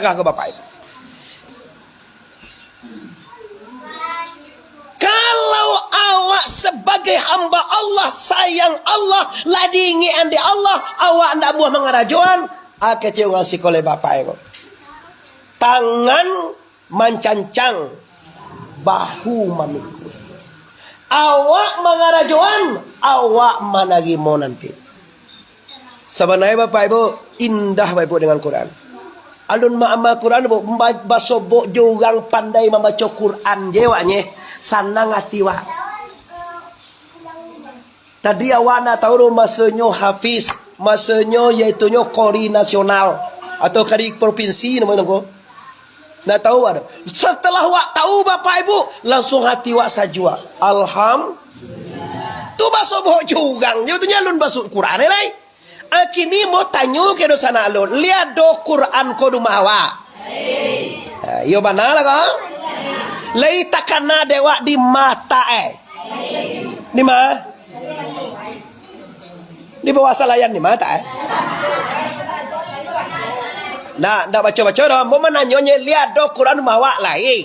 ke Bapak Ibu. Kalau awak sebagai hamba Allah, sayang Allah, ladingi andi Allah, awak ndak buah mengarajuan, kecil ngasih oleh Bapak Ibu. Tangan mencancang, bahu memikul. Awak mengarajuan, awak managimo nanti. Sebenarnya Bapak Ibu, indah Bapak Ibu dengan Quran. Alun ma'amal Quran, basobok jurang pandai membaca Quran jewanya. Sanang hati wak. Tadi awak nak tahu masanya hafiz, masanya iaitunya kori nasional atau kori provinsi namanya ko. Nak tahu ada. Setelah wak tahu Bapak Ibu, langsung hati wak sajwa. Alhamdulillah. Tu basobok jurang, itu nyalun basuk Quran lain. Kini mau tanya ke dosa alun, lihat do Quran ko rumah awak. Yo mana lah kau? Lai takana dewa di mata di mana? Di bawah salayan di mata Nah, ndak baca-baca dah. Mau menanyonya lihat do Quran mawa lai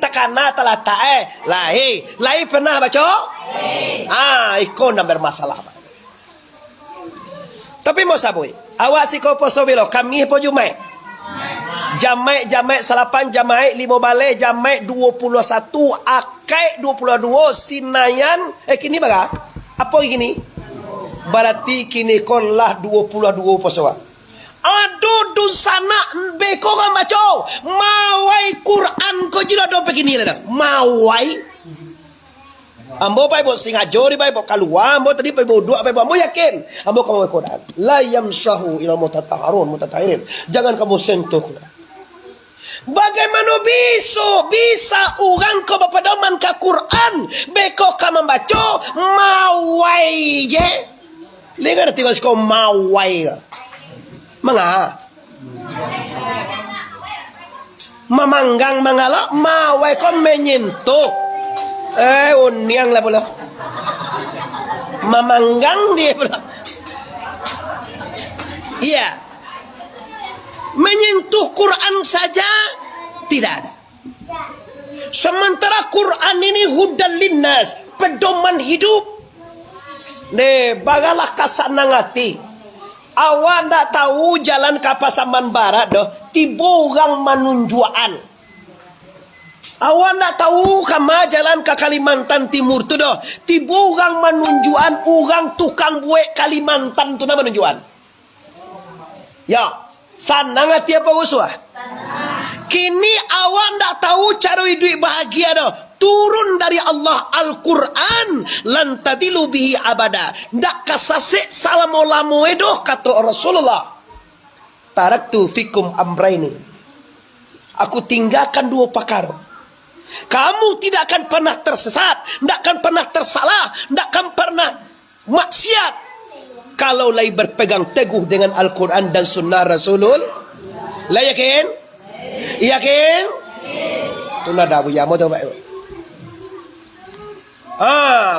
takana talata lai pernah baca? Ikon nak bermasalah. Tapi mau sabui, awak si kau poso bilo, kami po Jumaat. Jamaik salapan, jamaik 5 balai, jamaik 21, akai 22, sinayan, kini baga? Apa kini? Berarti kini konlah 22 posoa. Aduh dusana beko kan baca. Mawai Quran ko jila do begini lah. Mawai. Ambo pa ibo singajori pa ibo kaluwa, ambo tadi pa ibo dua pa ibo, ambo yakin ambo kamu Quran. La yamsahu ila mutatahirin. Jangan kamu sentuh. Bagaimana bisa orang ko bapadoman ka Quran beko ka membaca mawai je. Lengar tinggal ko mawai. Manga. Mamanggang mangala mawai ko menyentuh. Uniang lah pula. Mamanggang dia pula. Iya. Menyentuh Quran saja tidak ada. Sementara Quran ini hudan linnas, pedoman hidup. Bagalah kasanang hati. Awak ndak tahu jalan ke Pasaman Barat doh, tiba orang manunjuan. Awak ndak tahu kama jalan ke Kalimantan Timur tu doh, tiba orang manunjuan, orang tukang buek Kalimantan tu nama manunjuan. Ya, sanang hati apa usah? Kini awak ndak tahu cara hidup bahagia doh. Turun dari Allah Al-Quran lantadilu bihi abada. Ndak kasasik salamolamu edoh kata Rasulullah. Taraktu fikum amraini. Aku tinggalkan 2 perkara. Kamu tidak akan pernah tersesat, ndak akan pernah tersalah, ndak akan pernah maksiat kalau lagi berpegang teguh dengan Al-Quran dan Sunnah Rasulul. Lah yakin? Yakin? Tu nada buya mo tu Bapak.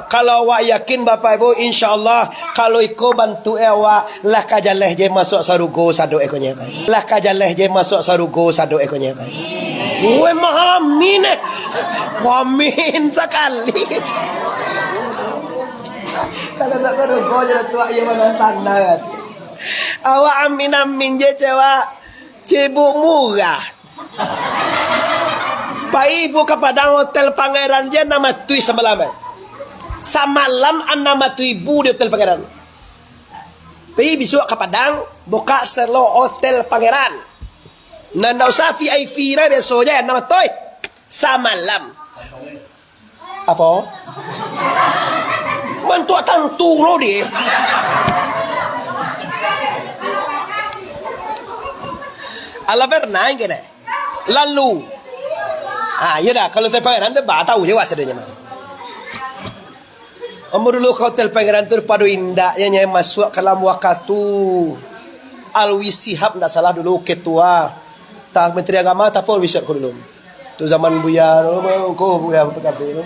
Kalau awak yakin Bapak Ibu, insyaAllah kalau iko bantu awak lah kajaleh je masuk sarugo sado ekonya baik. Lah kajaleh je masuk sarugo sado ekonya baik. Gue mahamin wamin sekali. Kalau tak sarugo jadi tua ia mana sana. Awak amin je cewa cibuk murah. Pak Ibu ke Padang Hotel Pangeran je nama tui semalam. Samalam an nama tu ibu di Hotel Pangeran. Pergi besok ke Padang, buka selo Hotel Pangeran. Nanda usah VIP lah besok je nama tu. Samalam. Apa? Bantu tantu lo dia. Ala pernah kena. Lalu. Ya dah kalau Hotel Pangeran tu bah tahu je wasadanya mah. Umur dulu Hotel Pangeran tu padu indah yang masuk ke dalam waktu Alwi Sihab tak salah dulu ketua tak Menteri Agama tak pun bisa dulu tu zaman Buya ko Buya PKB tu.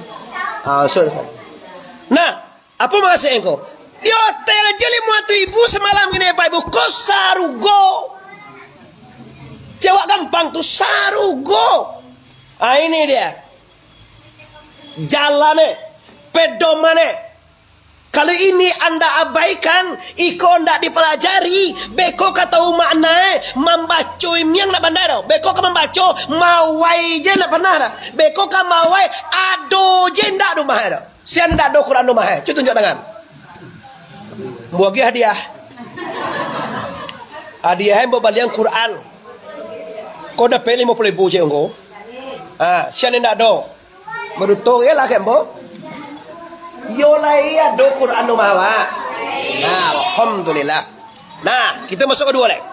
Nah, apa maksud engkau? Di hotel je 500 ribu semalam gini Pak Ibu, kau sarugo. Jawab gampang tuh sarugo. Ini dia. Jalannya, pedomannya. Kalau ini anda abaikan, iko ndak dipelajari, beko kata makna, membaca yang nak pandai dah. Beko ka membaca, mawai je nak pernah dah. Beko ka mawai, ado je ndak rumah dah. Sian ndak do Quran rumah. Cuba tunjuk tangan. Buagi hadiah. Hadiah yang berbalian Quran. Kau dapat 50,000 je engkau. Sian ndak do. Merutung ya lah kembo. Yo lai do Quran rumah wa. Nah, alhamdulillah. Nah, kita masuk kedua lagi.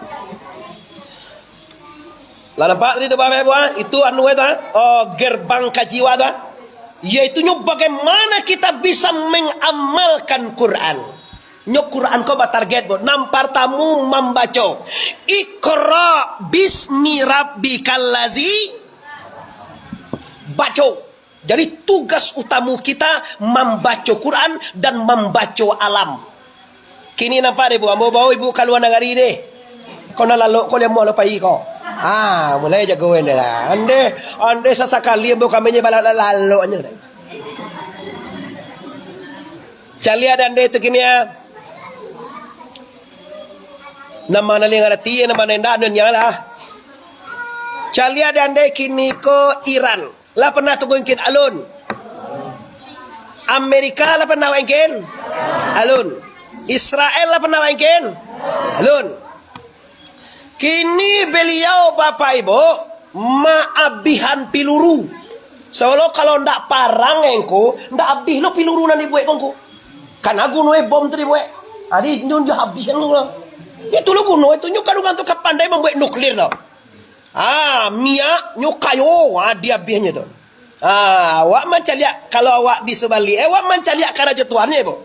Lah nampak tadi tu Bapak Ibu, itu anu itu, gerbang kajiwa tu. Yaitu bagaimana kita bisa mengamalkan Quran. Nyok Quran ko ba target bo. Nampar tamu membaca. Iqra bismi rabbikal ladzi baca. Jadi tugas utama kita membaca Quran dan membaca alam. Kini nampak deh bu, ambo bawa ibu keluar negeri deh. Kau nak lalu, kau lihat mau lupa iko. Mulai jagoan deh lah. Ande sesekali ambo kami nyebalak lalu aja. Cali ada ande tu kini ya. Nama nali ngerti, nama nenda dunia lah. Cali ada ande kini ko Iran. Lah pernah tunggu ingin alun. Amerika lah pernah ingin alun. Israel lah pernah ingin alun. Kini beliau Bapak Ibu maabihan piluru. Soalnya kalau ndak parang engko, ndak abih lo piluru nanti buat kongko. Kan aku noe bom tadi buat. Adi nyun dia habis yang lo. Itu lo kuno itu nyuk kadang tu kapandai membuat nuklir lo. Minyak nyukayo dia biarnya tu. Awak mencaliak kalau awak di sebalik, awak mencaliak karena jatuhannya ibu.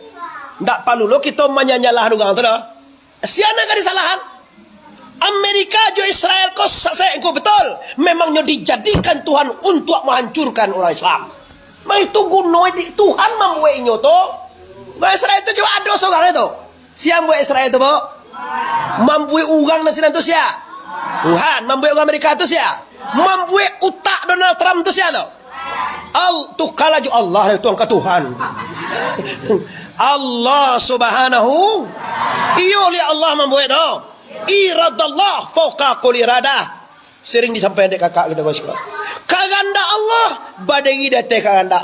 Ndak perlu lo kita menyanyalah orang tu dah. Siapa yang disalahan? Amerika jo Israel kau saya engkau betul. Memangnya dijadikan Tuhan untuk menghancurkan orang Islam. Mai itu gunoi di Tuhan membuatnya tu. Israel itu cuma ada seorang itu. Siapa buat Israel itu bu? Membuat orang nasi itu siapa? Tuhan. Membuat orang Amerika itu siapa? Membuat utak Donald Trump itu siapa? Tu kalah ju Allah itu angkat Tuhan. Allah subhanahu. Iyo li Allah membuat itu. Iradallah fauqa qul iradah. Sering disampaikan dek kakak kita bosku. Kaganda Allah badai date kaganda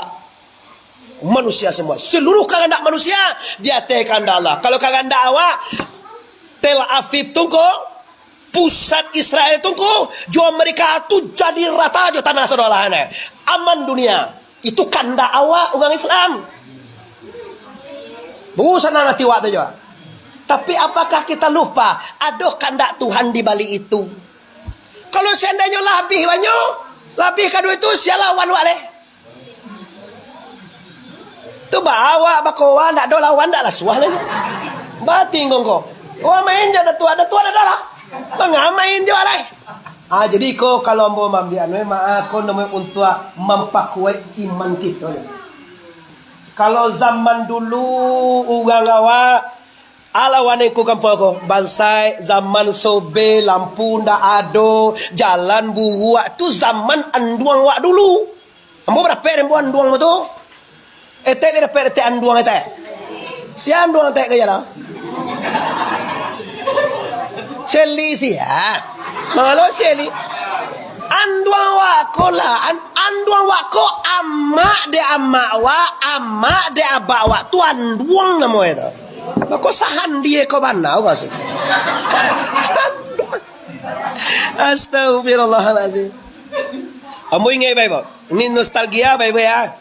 manusia semua. Seluruh kaganda manusia dia te kaganda Allah. Kalau kaganda awak Tel Aviv tunggu pusat Israel tunggu jo Amerika tu jadi rata jo tanah saudara aman dunia. Itu kanda awak orang Islam. Bukan nanti waktu jo. Tapi apakah kita lupa ada kanda Tuhan di balik itu? Kalau seandainya labih banyo, labih kado itu siapa lawan wale? Tu bawa bakowa ndak do lawan ndak lah suah lagi. Bati ngongko. Wah main je ada tua dah lah. Mengamain je alai. Jadi ko kalau mau mambian aku namanya untuk memperkuat iman kita. Kalau zaman dulu orang awak alawane ku kampung ko bansai zaman sobe lampu ndak ado jalan buat tu zaman anduang wak dulu. Ambo berapa rembo anduang tu? Etek dia dapat etek anduang etek. Si anduang etek kaya lah. Seli sia. Malo seli. Anduang wako lah. Anduang wako amak de amak wa, amak de abak wa. Tu anduang nama itu. Maka sahan dia kau mana kau sih? Astagfirullahalazim. Kamu ingat baik ini nostalgia baik ya.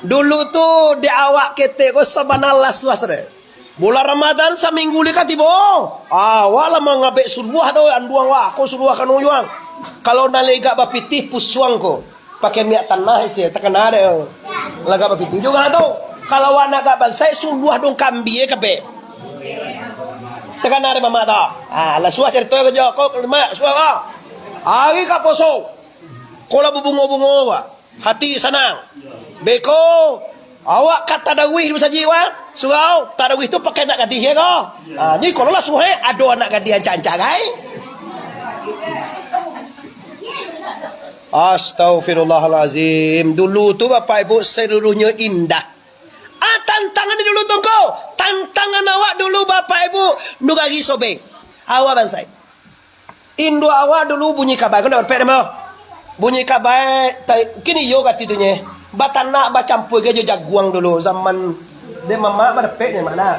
Dulu tu di awak kita kau sebenarnya suasana. Bulan Ramadan seminggu lekat tiba. Wala mengabek suruh tu anduang wa. Kau suruh kan uyang. Kalau nalega bapitih pusuang ko. Pakai minyak tanah sih. Takkan ada. Laga bapitih juga tu. Kalau anak gak bansai suruh dong kambi kape. Tekan ada mama tak. Lah suah cerita ke jauh. Kau mak suah. Hari kak poso. Kau lah bungo-bungo wa. Hati senang. Beko. Awak kata dawih bisa jiwa. Surau. Tarawih tu pakai nak gadih ya kau. Ni kalau lah suah ada anak gadih yang cancak kai. Astaghfirullahalazim. Dulu tu Bapak Ibu seluruhnya indah. Tantangan dulu tunggu. Tantangan awak dulu Bapak Ibu nugagi sobeng. Awak bansai. Indo awak dulu bunyi kabar. Kau dah berpikir mau? Bunyi kabar kini yo kat itunya. Batana bacampur ke jaguang dulu zaman dia mama pada peknya mana.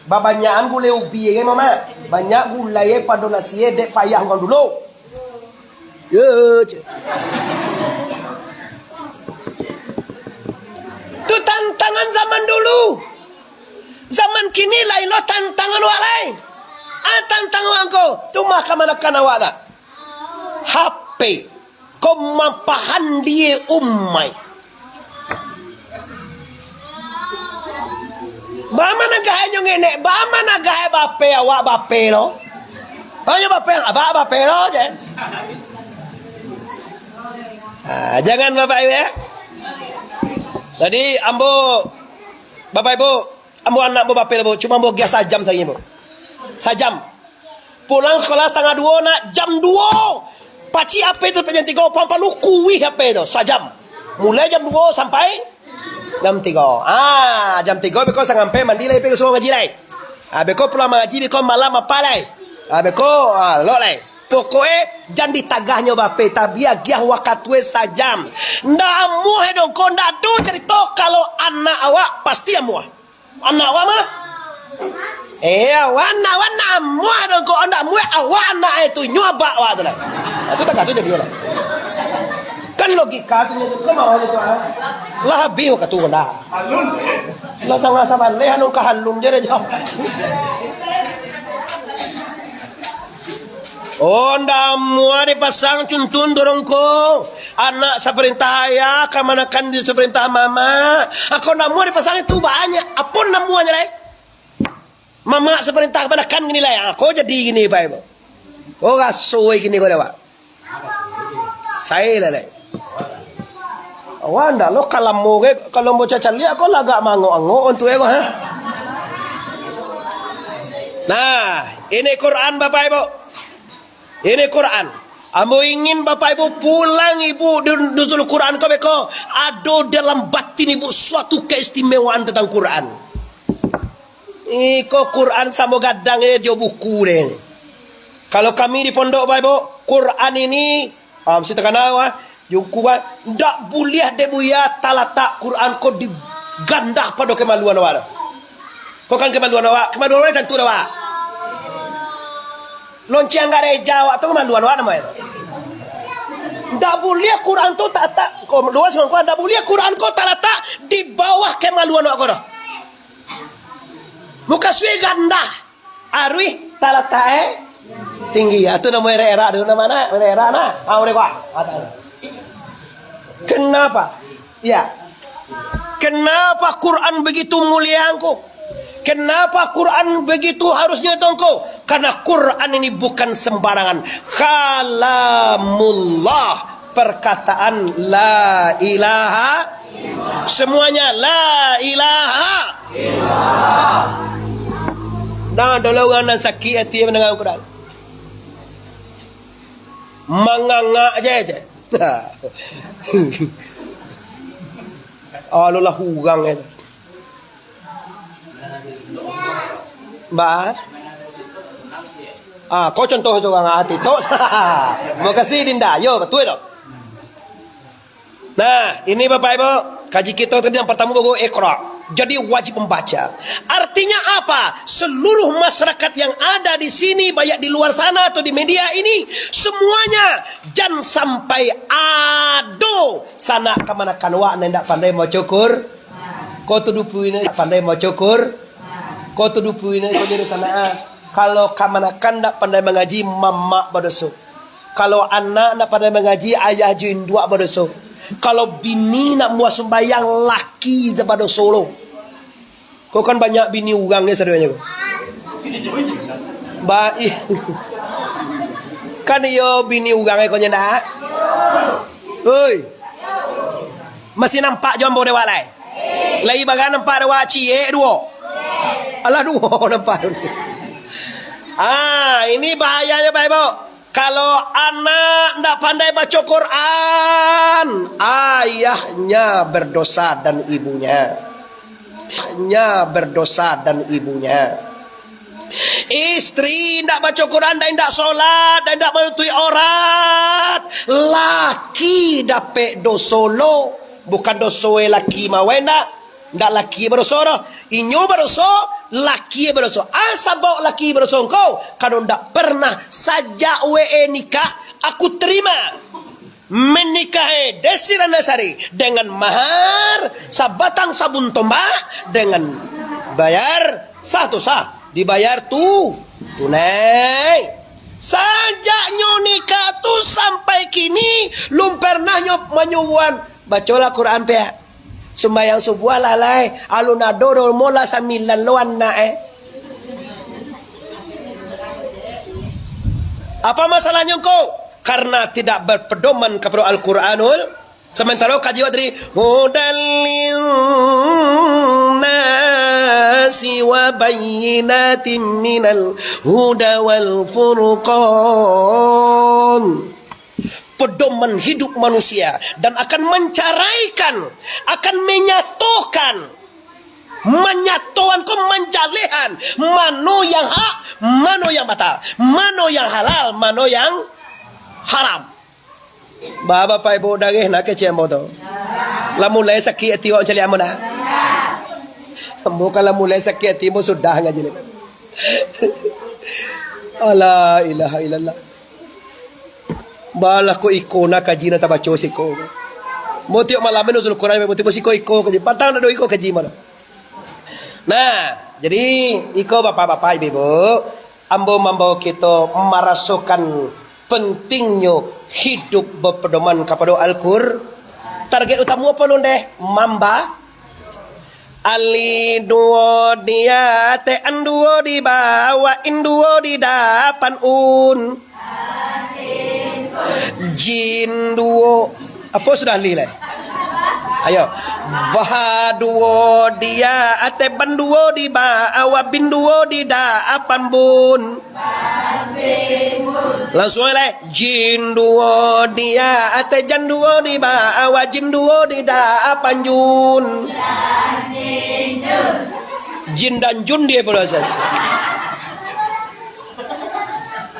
Babanyaan gule ubi ke mama. Banyak gulai pada nasi dek payah orang dulu. Ye. Itu tantangan zaman dulu. Zaman kini lain lo tantangan awak lain. Tantangan awak kau. Tu maka manakan awak tak? HP. Kau mampahan dia ummai. Bama nagay nyo ngene, bama nagay bape awak bape lo. Hanya bape yang abak bape lo je. Jangan Bapak Ibu ya. Jadi ambo Bapak Ibu, ambo anak ambo bape lo, cuma ambo gias sajam saja Bu. Sajam. Pulang sekolah setengah 2 nak jam 2. Paci apa itu jam 3 pampalu kuih apa itu sajam. Mulai jam 2 sampai jam 3. Jam 3 beko sampai mandi lai pergi suruh ngaji lai. Beko pulang ngaji beko malam apa lai. Beko lo lai. Pokoknya jangan ditagahnya bape tapi agiah wakatwe sajam. Ndak amuh dong kau ndak tu cerita kalau anak awak pasti amuh. Anak awak mah wana amuh dong kau ndak amuh awak anak itu nyoba awak tu lai. Itu tak kata jadi lah. Kan logika tu kau mau itu lah habis kata tu dah. Lah sama-sama leh anu kahalum je dah. Oh ndak mua dipasang cuntun dorong ko anak seperintah ayah kamanakan di seperintah mama aku ndak mua dipasang itu banyak apun ndak muanya lai mama seperintah kamanakan gini lai aku jadi gini Pak Ibu oh gasoi gini kau dah saya lai awak ndak lo kalau mau cacal lihat kau lagak mango untuk ego ha. Nah ini Quran Bapak Ibu. Ini Quran. Ambo ingin Bapak Ibu pulang Ibu nuzul Quran kau beko. Ada dalam batin Ibu suatu keistimewaan tentang Quran. Iko Quran sama gadangnya dia buku deh. Kalau kami di pondok Bapak Ibu, Quran ini mesti terkenal yuku ndak boleh deh buya talatak Quran kau digandah pada kemaluan awak. Kau kan kemaluan awak tentu awak. Lonceng gereja awak tu kemaluan awak nama itu. Ndak boleh Quran tu tak kau luas kau ndak boleh Quran kau tak letak di bawah kemaluan awak kau. Muka suwe gandah. Arwi tak letak tinggi. Itu nama era di mana? Era na. Boleh kau. Kenapa? Ya. Kenapa Quran begitu mulia engkau? Kenapa Quran begitu harusnya tongko? Karena Quran ini bukan sembarangan. Kalamullah, perkataan la ilaha. Semuanya la ilaha. Nah, dolongan dan sakit hati mendengar Quran. Manganga aja. Allah hurang itu. Mbak, kau contoh seorang hati tu. Makasih Dinda, yo betul tu. Nah, ini Bapak Ibu, kaji kita tadi yang pertama baru Iqra. Jadi wajib membaca. Artinya apa? Seluruh masyarakat yang ada di sini, baik di luar sana atau di media ini, semuanya jangan sampai ado sana kemana kanwa nendak pandai mau cukur. Kau tudupu ini pandai mau cukur. Kau tudupu ini kau jadi sana. Kalau kamanakan nak pandai mengaji, mama berdosa. Kalau anak nak pandai mengaji, ayah juin dua berdosa. Kalau bini nak muat sembayang, laki je berdosa lo. Kau kan banyak bini urangnya sebenarnya kau. Baik. Kan yo bini urangnya kau nyendak. Oi. Masih nampak jombo dewa lai. Lai bagan nampak dewa cie dua. Alah dua nampak. Ini bahayanya Bapak Ibu. Kalau anak ndak pandai baca Quran, ayahnya berdosa dan ibunya. Ayahnya berdosa dan ibunya. Istri ndak baca Quran dan ndak solat dan ndak menutupi aurat, laki dapat dosolo, bukan dosoe laki mawena, ndak laki berdosa, inyo berdosa, laki berdosa. Asa bawa laki berdosa kau, kalau ndak pernah sajak nikah, aku terima menikahi Desi Ranasari dengan mahar sabatang sabun tombak dengan bayar satu sah. Dibayar tunai. Sajak nikah tu sampai kini lum pernah menyubuhan bacalah Quran pihak. Sembayang subuh lalai alun adoro mola samilan loan na Apa masalahnya kau? Karena tidak berpedoman kepada Al-Quranul. Sementara kaji wadri hudallin nasi wa bayyinatin minal huda wal furqan. Pedoman hidup manusia dan akan mencaraikan, akan menyatukan, menjalihan mano yang hak, mano yang batal, mano yang halal, mano yang haram. Baba pai bo dage nak kecem boto. La mulai sakit hati orang cari amun ah. Bukan la mulai sakit hati mo sudah ngaji le. La ilaha illallah. Bala ko iko na kaji na tabacho siko. Mo tiok malam nuzul Quran mo tiok siko iko kaji. Patang na do iko kaji mana. Nah, jadi iko bapak-bapak ibu, ambo mambo kita merasukan pentingnya hidup berpedoman kepada Al-Qur'an. Target utama apa lu deh? Mamba ali duo dia te anduo di bawah induo di depan jin duo apa sudah li lah. Ayo bahaduo dia ate banduo di bawah binduo di depan bun. Langsung lah jin duo dia ate jan duo di bawah jin duo di depan jun. Jin dan jun dia proses.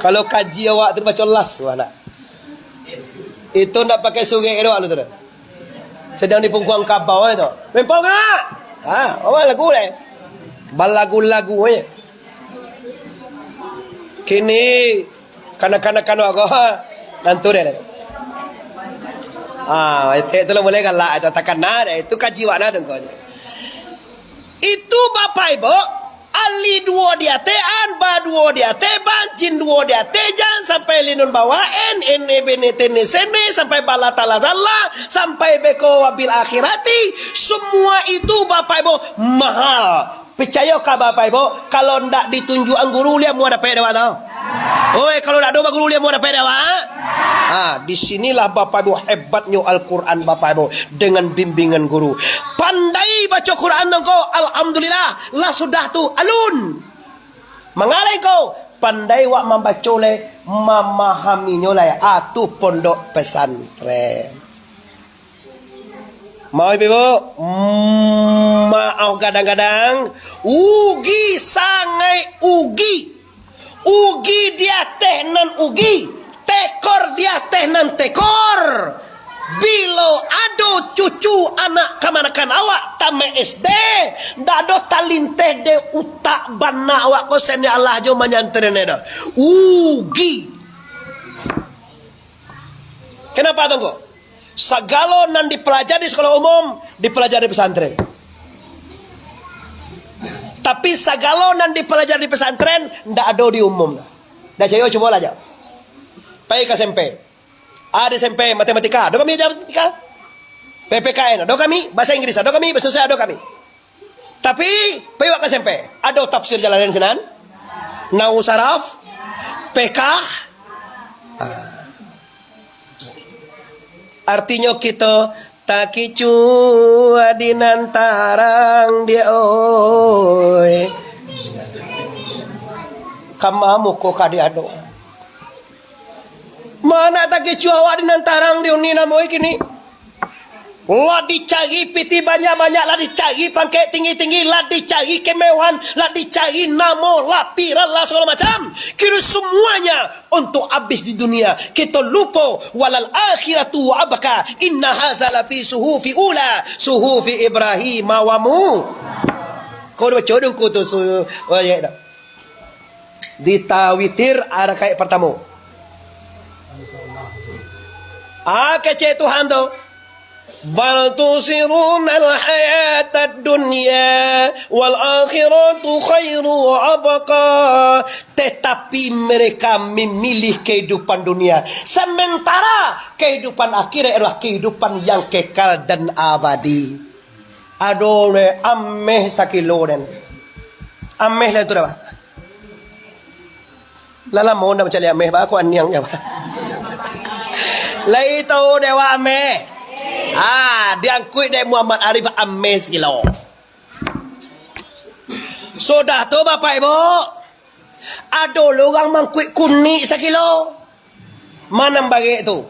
Kalau kaji awak tu baca las mana? Itu nak pakai sungai itu anu tu. Sedang di pungkuang kabau itu. Mempau kena. Awak lagu le. Balagu-lagu aja. Kini kanak-kanak aku nanti deh. Itu lo boleh galak itu takkan nada itu kaji wana tu kau. Itu bapak ibu ali duo dia tean ba duo dia teban jin duo dia tejan sampai linun bawaen ene benetene sene sampai balatala zalla sampai beko wabil akhirati semua itu bapak ibu mahal. Percaya kah bapak ibu kalau ndak ditunjuk guru dia mau dapat dewa tau. Oi kalau ndak ada guru dia mau dapat dewa. Disinilah bapak ibu hebatnya Al-Quran bapak ibu dengan bimbingan guru. Pandai baca Quran kau, alhamdulillah lah sudah tu alun. Mengalai kau pandai wak membaca le memahaminya le tu pondok pesantren. Mau ibu maaf kadang-kadang ugi sangai ugi dia teh nan ugi tekor dia teh nan tekor. Bilo ado cucu anak kamanakan awak tame SD dado talinteh de utak bana awak kosennya Allah jo manyanterene dah ugi. Kenapa tunggu? Segala nan dipelajari di sekolah umum dipelajari di pesantren. Tapi segala nan dipelajari di pesantren ndak ada di umum. Dah jayo cuma lah aja. Pai ke SMP. Ada SMP matematika, ada kami matematika. PPKN, ada kami bahasa Inggris, ada kami bahasa Indonesia, ada kami. Tapi pewak ke SMP, ada tafsir Jalalain Sinan, Nahwu Saraf, PK. Artinya kita tak kicu adinan tarang dia oi. Kamamu kok kadi ado. Mana tak kecuali di nantarang di unina mo kini. Lah dicari piti banyak-banyak, lah dicari pangkat tinggi-tinggi, lah dicari kemewahan, lah dicari namo, lah piral, lah segala macam. Kira semuanya untuk habis di dunia. Kita lupa walal akhiratu abaka inna haza la fi suhufi ula suhufi Ibrahim wa mu. Kau dah codong ku tu ditawitir arah kayak pertama. Kece Tuhan tu. Bal tusiruna al-hayata dunya wal akhiratu khairu wa abqa. Tetapi mereka memilih kehidupan dunia, sementara kehidupan akhirat adalah kehidupan yang kekal dan abadi. Adore ameh sakiloren. Ameh lah tu dah. Lala mau nak mencari ameh ba aku aniang ya. Lai tahu dewa ameh. Diangkut dari Muhammad Arif Ames kilo. Sudah tu Bapak Ibu. Ada orang mangkut kuning sekilo. Mana bagi tu?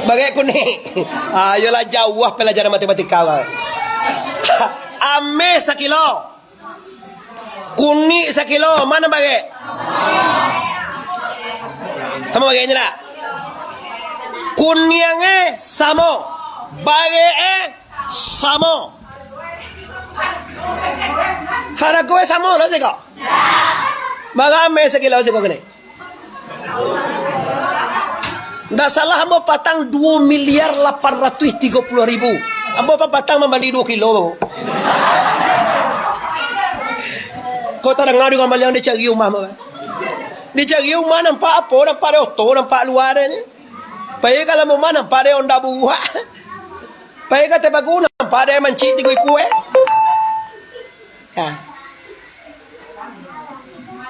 Bagi kuning. Ayolah jauh pelajaran matematika lah. Ames sekilo. Kuning sekilo. Mana bagi? Sama baginya tak? Kunyangnya sama, bagainya sama. Harga gue sama lah sih kok. Magamay sa kilaw sih kok gini. Nggak salah ambo patang 2.830.000. Ambo pa patang mamali 2 kilo. Kau tak ngadu ngamal yang dicari rumah mo. Dicari rumah nampak apa, nampak auto, nampak luar ni. Paya kalau mau mana pada onda buah. Paya kata baguna pada mancik di kue. Ya.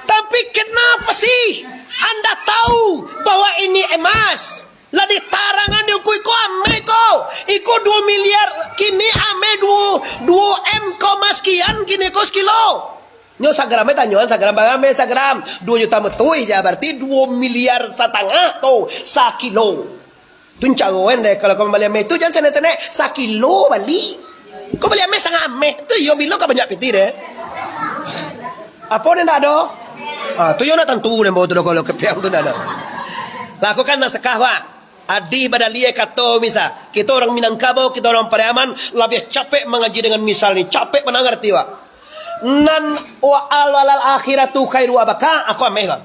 Tapi kenapa sih Anda tahu bahwa ini emas? Lah di tarangan di kue ko ame ko. Iko 2 miliar kini ame 2 M koma sekian kini ko sekilo. Nyo sagram tanyoan sagram bagame sagram 2 juta metuih ya berarti 2 miliar setengah to sakilo. Tun cagoen deh kalau kau beli ame tu jangan sana-sana sakilo bali. Kau beli ame sangat ame tu yo bilo kau banyak piti deh. Apa ni nak do? Tu yo nak tentu deh mau tu kalau kepiang tu nak do. Lakukan nak sekahwa. Adi badalie kato misa. Kita orang Minangkabau, kita orang Pariaman lebih capek mengaji dengan misal ni. Capek menangerti wa. Nan wa al akhiratu khairu abaka. Aku ame lah.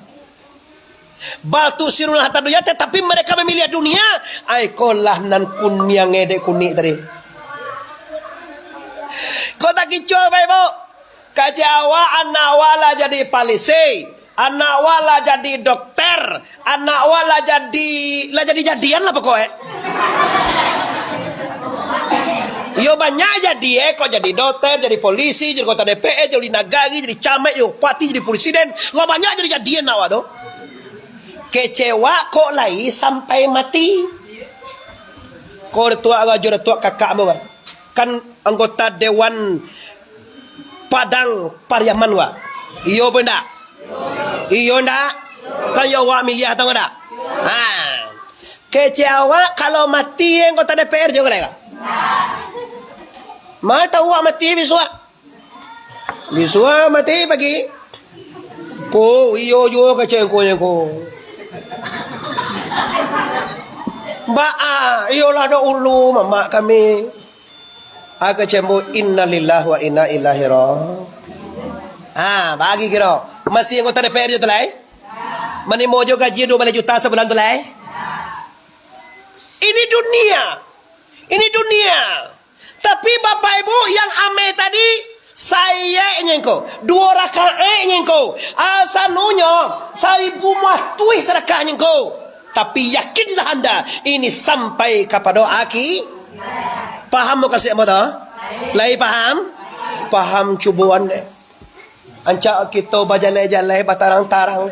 Batu sirul hatta dunia, tetapi mereka memilih dunia. Aikolah nan kunyang ngedek kuning tadi. Kau tak kicau Bapak Ibu. Kajawa anak wala jadi polisi, anak wala jadi dokter, anak wala jadi jadian lah pokoknya. Yo banyak jadi kok jadi dokter, jadi polisi, jadi kota DPR, jadi nagari, jadi camat, jadi bupati, jadi presiden. Lah banyak jadi jadian awak tu. Kecewa kok lai sampai mati. Kau tua agak tua kakakmu kan anggota Dewan Padang Pariaman wa. Iyo benda. Iyo ndak? Kan yo wa milih atau enggak? Kecewa kalau mati anggota DPR juga lah. Mau tahu wa mati bisua? Bisua mati pagi. Ko iyo yo kecewa ko. Iyalah ada ulu mama kami. Aku cembu innalillahi wa inna ilaihi raji'un. Bagi kira. Masih anggota DPR je telai? Mani mojo gaji 12 juta sebulan telai? Ini dunia. Ini dunia. Tapi Bapak Ibu yang ame tadi saya nyengko 2 rakaat nyengko asanunya saya mah tuih sedekah nyengko. Tapi yakinlah anda ini sampai kepada aki. Paham mau kasih apa dah? Lai paham? Paham cubuan deh. Ancak kita bajalai-jalai batarang-tarang.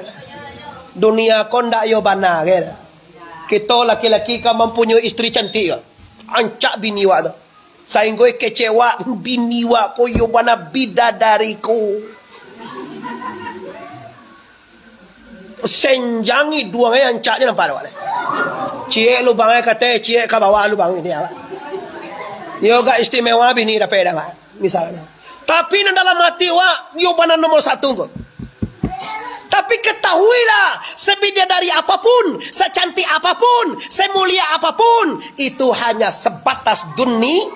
Dunia kondak yo bana ke. Kita laki-laki kan mempunyai isteri cantik. Ancak bini wak tu. Sainggoy kecewa bini wak ko yo bana bidadariku. senjangi dua yang caknya nampak ada. Cie lubangnya kata cie ke bawah lubang ini apa? Yoga istimewa bini dapat dah misalnya. Tapi dalam hati yo banan nomor 1 kok. Tapi ketahuilah, sebidadari apapun, secantik apapun, semulia apapun, itu hanya sebatas dunia.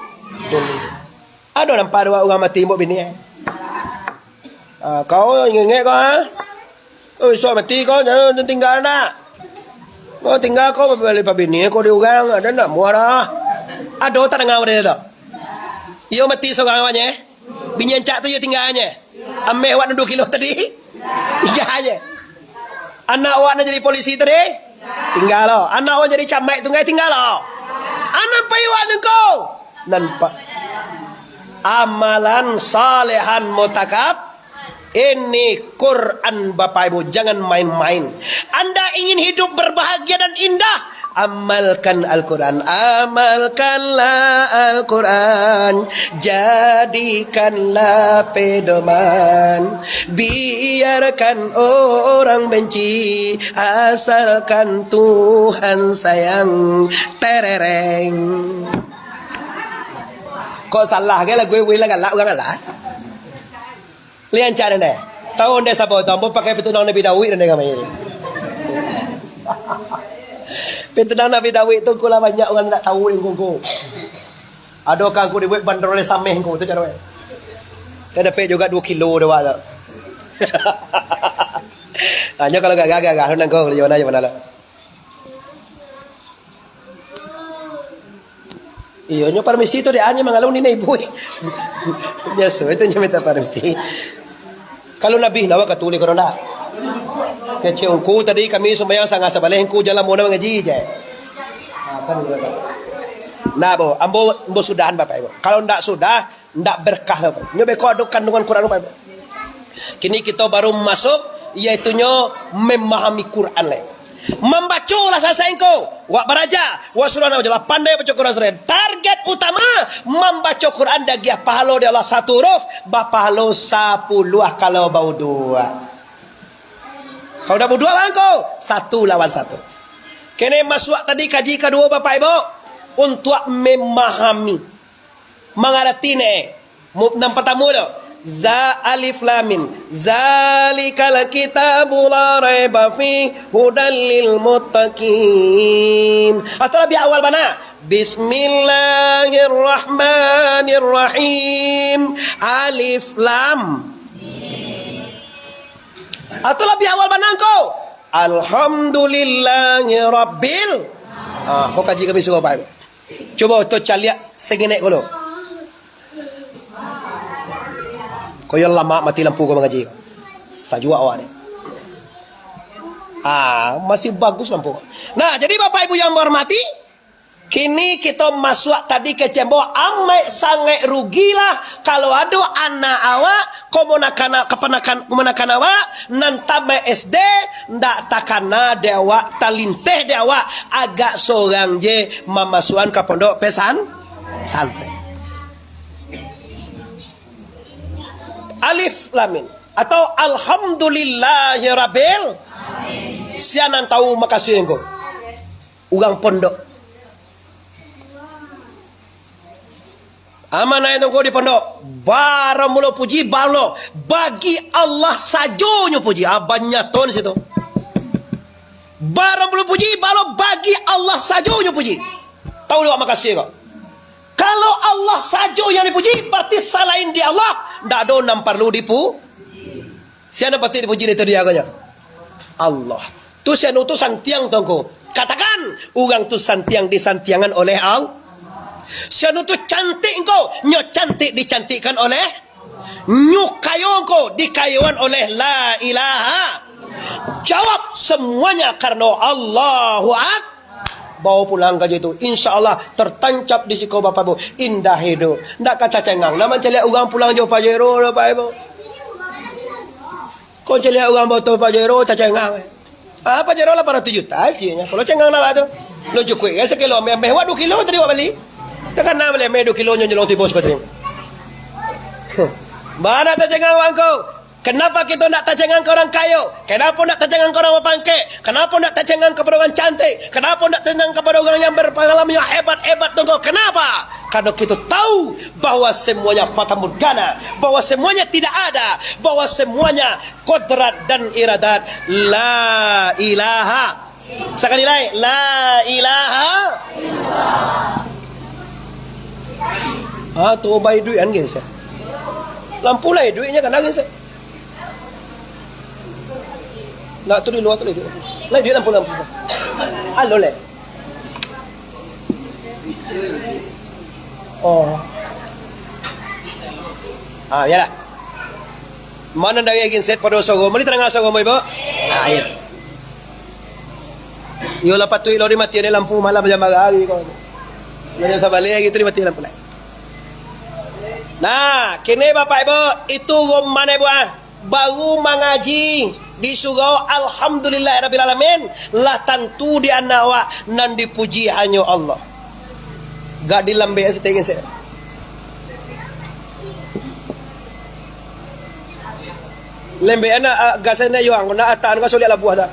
Ada nampak dua orang mati mbok bini. Kau ngengek kau ha? Oh, so mati kau jangan tinggal nak. Kau tinggal kau balik bini kau di orang ada nak muara. Ada tak dengar dia tu? Yo mati seorang awaknya. Bini encak tu yo tinggalnya. Ame awak 2 kilo tadi. 3 aja. Anak awak nak jadi polisi tadi? Tinggal lo. Anak awak jadi camat tunggai tinggal lo. Anak payuak engkau. Nampak. Amalan salehan mutakab. Ini Quran Bapak Ibu, jangan main-main. Anda ingin hidup berbahagia dan indah, amalkan Al-Quran. Amalkanlah Al-Quran, jadikanlah pedoman. Biarkan orang benci, asalkan Tuhan sayang. Terereng. Kok salah ke lah gue lah galak orang galak. Lian cara deh. Tahu deh siapa tahu pakai petunjuk Nabi Dawud dan dengan ini. Petunjuk Nabi Dawud itu kula banyak orang tak tahu yang kongko. Ada kan aku dibuat bandar oleh sameh kongko tu cara. Saya dapat juga 2 kilo dah wala. Hanya kalau gagak hendak kau beli mana je mana lah. Iya, nyo permisi tu dia hanya mengalau ni ibu. Biasa itu nyo minta permisi. Kalau Nabi nawa katuli korona. Kecewku tadi kami sembahyang sangat sabalehku jalan mona mengaji je. Nah, ambo sudahan Bapak Ibu. Kalau ndak sudah, ndak berkah Bapak. Nyo beko aduk kandungan Quran Bapak Ibu. Kini kita baru masuk yaitu nyo memahami Quran le. Membacalah selesai engkau. Wak baraja, wa surana wajalla pandai baca Quran seren. Target utama membaca Quran dagia pahala dia Allah 1 huruf, ba pahala 10 kalau bau 2. Kalau dah bau 2 engkau, 1 lawan 1. Kene masuk tadi kaji kedua Bapak Ibu untuk memahami. Mengerti ne. Yang pertama tu Za alif lam mim zalikal kitabu la raiba fi hudal lil muttaqin. Atau lebih awal mana? Bismillahirrahmanirrahim. Alif lam. Atau lebih awal mana kau? Alhamdulillahi rabbil. Kau kaji kami suruh Pak. Coba tu caliak segenek dulu. Kau yang lama mati lampu kau mengaji. Sajua awak ni. Masih bagus lampu. Nah, jadi Bapak Ibu yang berhormati, kini kita masuk tadi ke cembo amai sangat rugilah kalau ada anak awak kemenakan awak nantame SD ndak takana dewa talinteh dewa agak seorang je memasukan ke pondok pesantren. Alif lamin atau alhamdulillahi rabbil alamin. Sianan tahu makasih engkau. Urang pondok. Amanah itu kau di pondok. Barang mula puji balo bagi Allah sajonyo puji. Banyak ton situ. Barang mula puji balo bagi Allah sajonyo puji. Tahu dia makasih kau. Kalau Allah saja yang dipuji, berarti selain di Allah, tidak ada yang perlu dipuji. Siapa berarti dipuji itu dia saja? Allah. Tu siapa tu santiang tongko. Katakan, orang tu santiang disantiangan oleh Allah. Siapa tu cantik engkau, nyo cantik dicantikkan oleh, nyo kayo engkau dikayuan oleh la ilaha. Jawab semuanya karena Allahu Akbar. Bawa pulang gaji itu, insya Allah tertancap di sikau Bapak Ibu, indah hidup. Ndak kata cengang, nama celiak orang pulang jauh Pajero Bapak Ibu. Kau celiak orang botol Pajero tak cengang. Pajero 800 juta aja. Kalau cengang nama tu, lo cukup ya sekilo, mewah 2 kilo tadi awak beli. Tekan nama beli 2 kilo nyelong tibos kau terima. Mana tak cengang orang kau? Kenapa kita nak tajangan ke orang kaya? Kenapa nak tajangan ke orang pangkat? Kenapa nak tajangan kepada orang cantik? Kenapa nak tajangan kepada orang yang berpengalaman yang hebat-hebat? Tunggu. Kenapa? Karena kita tahu bahawa semuanya fata morgana, bahawa semuanya tidak ada, bahawa semuanya kodrat dan iradat. La ilaha. Sekali lagi, la ilaha. Tu bayar duit kan guys. Lampu lah duitnya kan guys. Nak tu di luar tu lagi. Lagi dia lampu. Halo le. Oh. Biarlah. Mana dari agin set pada sogo? Mali terang sogo mo ibo? Ayat. Yo la patui lori mati ni lampu malam jam hari ko. Jangan sabalik gitu mati lampu lain. Nah, kini Bapak Ibu, itu mana Ibu? Baru mengaji di surau alhamdulillahirabbil alamin, lah tentu di anawa nan dipuji hanya Allah. Gak dilambe setengah saya. Lembe ana gasana yo ang na atan ka suli ala buah da.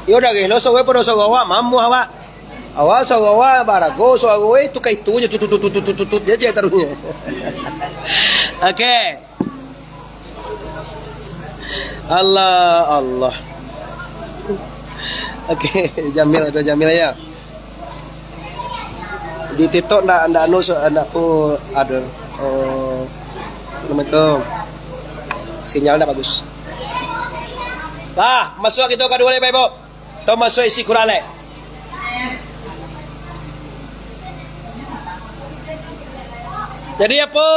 Yo dah ke lo so we pero so gawa mamu hawa. Awa so gawa barago so gawa tu kai tu tutut dia taruhnya. Oke. Allah. Oke, Jamil ya. Di TikTok ndak anu anakku ada. Oh. Assalamualaikum. Sinyalnya bagus. Masuk kita ke dua Bapak Ibu. Kita masuk isi Quran le. Jadi apa?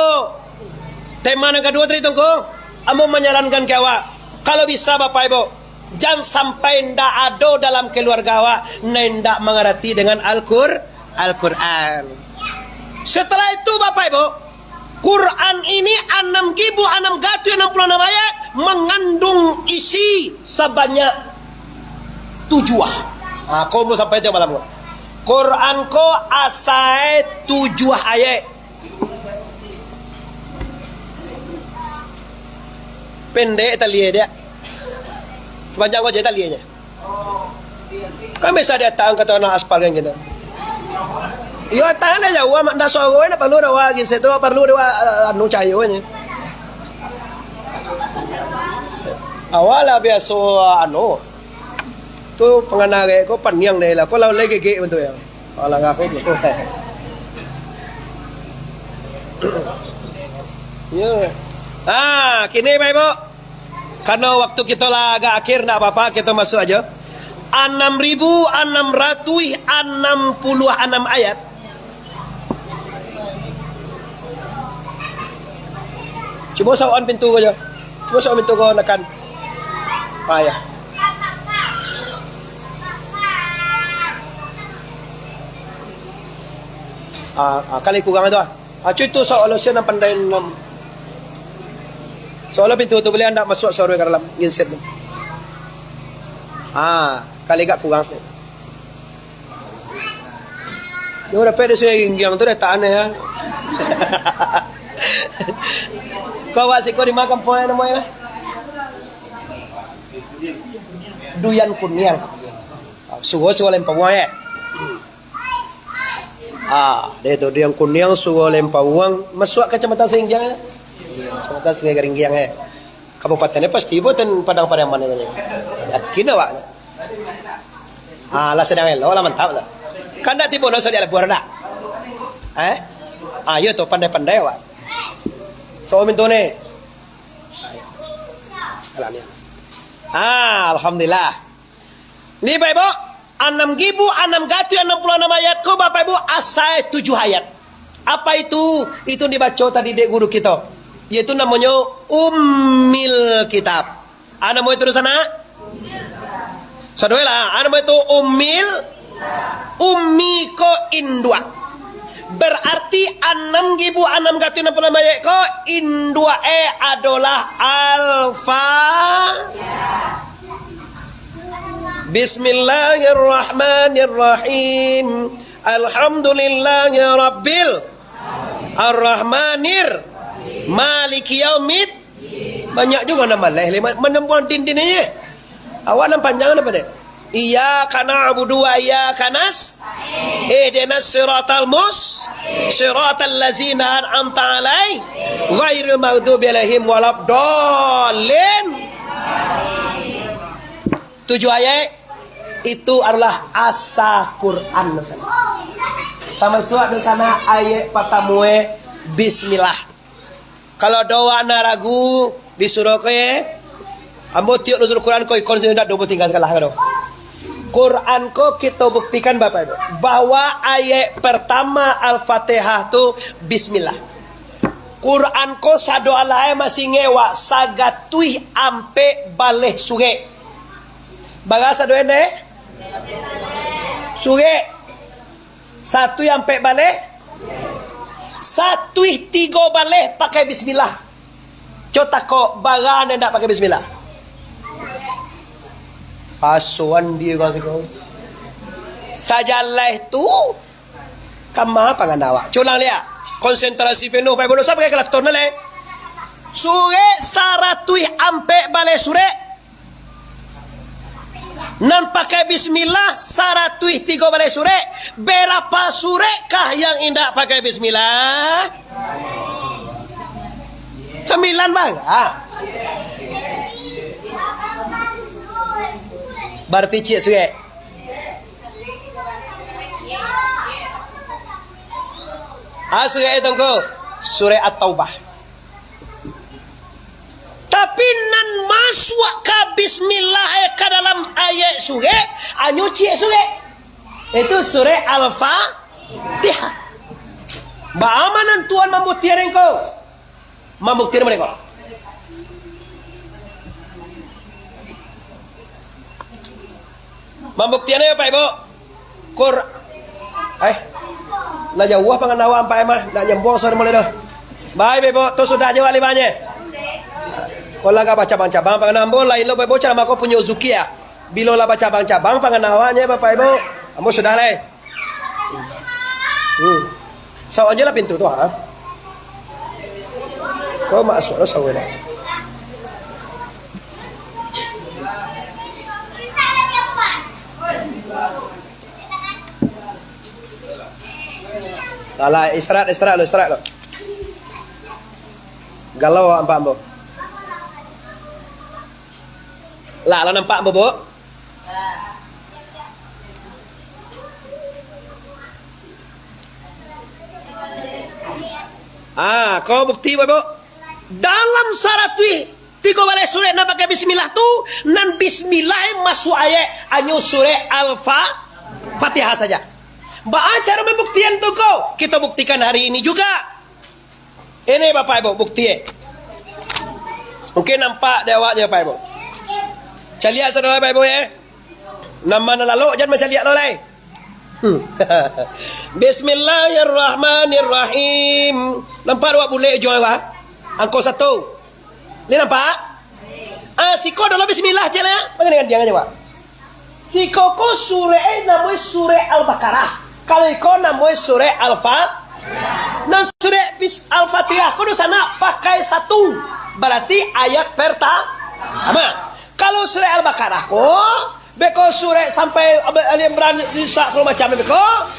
Tema yang kedua tadi tunggu. Amo menyarankan ke awak, kalau bisa Bapak Ibu, jangan sampai ndak ada dalam keluarga awak ndak mengerti dengan Al-Quran. Setelah itu Bapak Ibu, Quran ini 6.666 ayat mengandung isi sebanyak 7. Kau mau sampai itu malam. Quran ko asai 7 ayat. Pendek tali dia. Sepanjang wajah talinya. Kan bisa dia tahu kata orang aspal kan gitu. Yo tanya aja, wa ndak sogo na perlu dawa gin seto perlu dawa anu cayo nya. Awala biasa anu. Tu penganare ko panyang dai lah. Ko law lagi ge bentuk ya. Ala ngako gitu. Ya. Kini Bapak Ibu. Karena waktu kita lah agak akhir nak apa-apa kita masuk aja. 6.666 ayat. Coba sawan pintu aja. Coba sawan pintu kau nekan. Payah. Kali kurang itu. Itu soal saya nak pandai. Soalnya pintu tu boleh anda masuk sorry ke dalam ginset. Kali gak kurang sedikit. Yo dapat dia saya gingyang tu dah tak aneh ya. Kau wasik kau dimakan poin namanya? Duyan kunyang. Sugo lempar uang ya. Dia tu duyan kunyang sugo lempar uang masuk kecamatan Singgiang. Kecamatan Singgiang ya. Kabupatennya pasti buatan padang-padang mana ni. Yakin awak? Lah sedang elok lah mantap lah. Kan dah tiba nasi di alat buah dah. Ayo tu pandai-pandai awak. So mintu ni. Alhamdulillah. Ni Bapak Ibu, 6.666 ayat ko Bapak Ibu asal 7 ayat. Apa itu? Itu dibaca tadi dek guru kita. Yaitu namanya Ummil Kitab. Nama itu di sana? Sadoela, nama itu Ummil. Ummi ko indua. Berarti 6.666 ayat ko indua adalah alfa. Bismillahirrahmanirrahim. Alhamdulillahi rabbil arrahmanir Maliki yaumid. Banyak juga nama leh menempuh din-din ini. Awak nam panjangan apa deh? Iyyaka na'budu wa iyyaka nasta'in. Ihdinas siratal siratal ladzina an'amta 'alaihim ghairil maghdubi alaihim waladdallin. 7 ayat itu adalah asa Quran sana. Termasuk di sana ayat pertama bismillah. Kalau doa na ragu disuruh ke ambo tiok nuzul Quran ko ikon sini dak do tinggal kalah kado. Quran ko kita buktikan Bapak Ibu bahwa ayat pertama Al-Fatihah tu bismillah. Quran ko sadoa lae masih ngewa sagatui ampe baleh suge. Bahasa doa ne? Suge. Satu ampe baleh. Satu tiga baleh pakai bismillah. Cota ko bagan ndak pakai bismillah. Asuan dia kau sajalah itu kama panganawa culang lihat konsentrasi penuh pai bodoh sampai kelaktor nale sure saratui ampe bale sure nan pakai bismillah saratui tiga bale sure berapa sure kah yang indah pakai bismillah 9 bang berarti cik suge. Suge itu ko surah At-Taubah. Tapi nan masuk ke bismillah ke dalam ayat suge, anyu cik suge. Itu surah Al-Fatihah. Bagaimana Tuhan membuktikan engkau? Membuktikan mereka. Membuktiannya Pak Ibu lah jauh penganawa Pak Emah nak nyembong sore mulai dah. Baik Ibu tu sudah jawab limanya. Kalau lah baca-baca penganambol lain lo Pak Ibu cara mako punya uzuki ya. Bila lah baca-baca penganawanya Bapak Ibu kamu sudah leh. Saw aja lah pintu tu ha. Kau masuk lo saw dah. Alah istirahat lo. Galau nampak ambo. Lah nampak ambo, Bu. Kau bukti Bu. Dalam syarat tiga balik surah nak pakai bismillah tu nan bismillah masuk ayat anyu surah Al-Fatihah saja. Cara membuktikan tu kau kita buktikan hari ini juga. Ini Bapak Ibu bukti. Mungkin nampak dewak je Bapak Ibu. Caliak saudara Bapak Ibu ya. Nama lalu jangan macaliak lolai. Bismillahirrahmanirrahim. Nampak dua boleh jual wa? Angko 1. Ni nampak? Siko dalam bismillah je lah. Bagaimana dia ngajak? Siko ko surah namanya surah Al-Baqarah. Kalau ikon namanya surah Al-Fatihah. Dan surah Al-Fatihah kau di sana pakai 1. Berarti ayat pertama. Kalau surah Al-Baqarah kau beko surah sampai Ali Imran Nisa segala macam beko.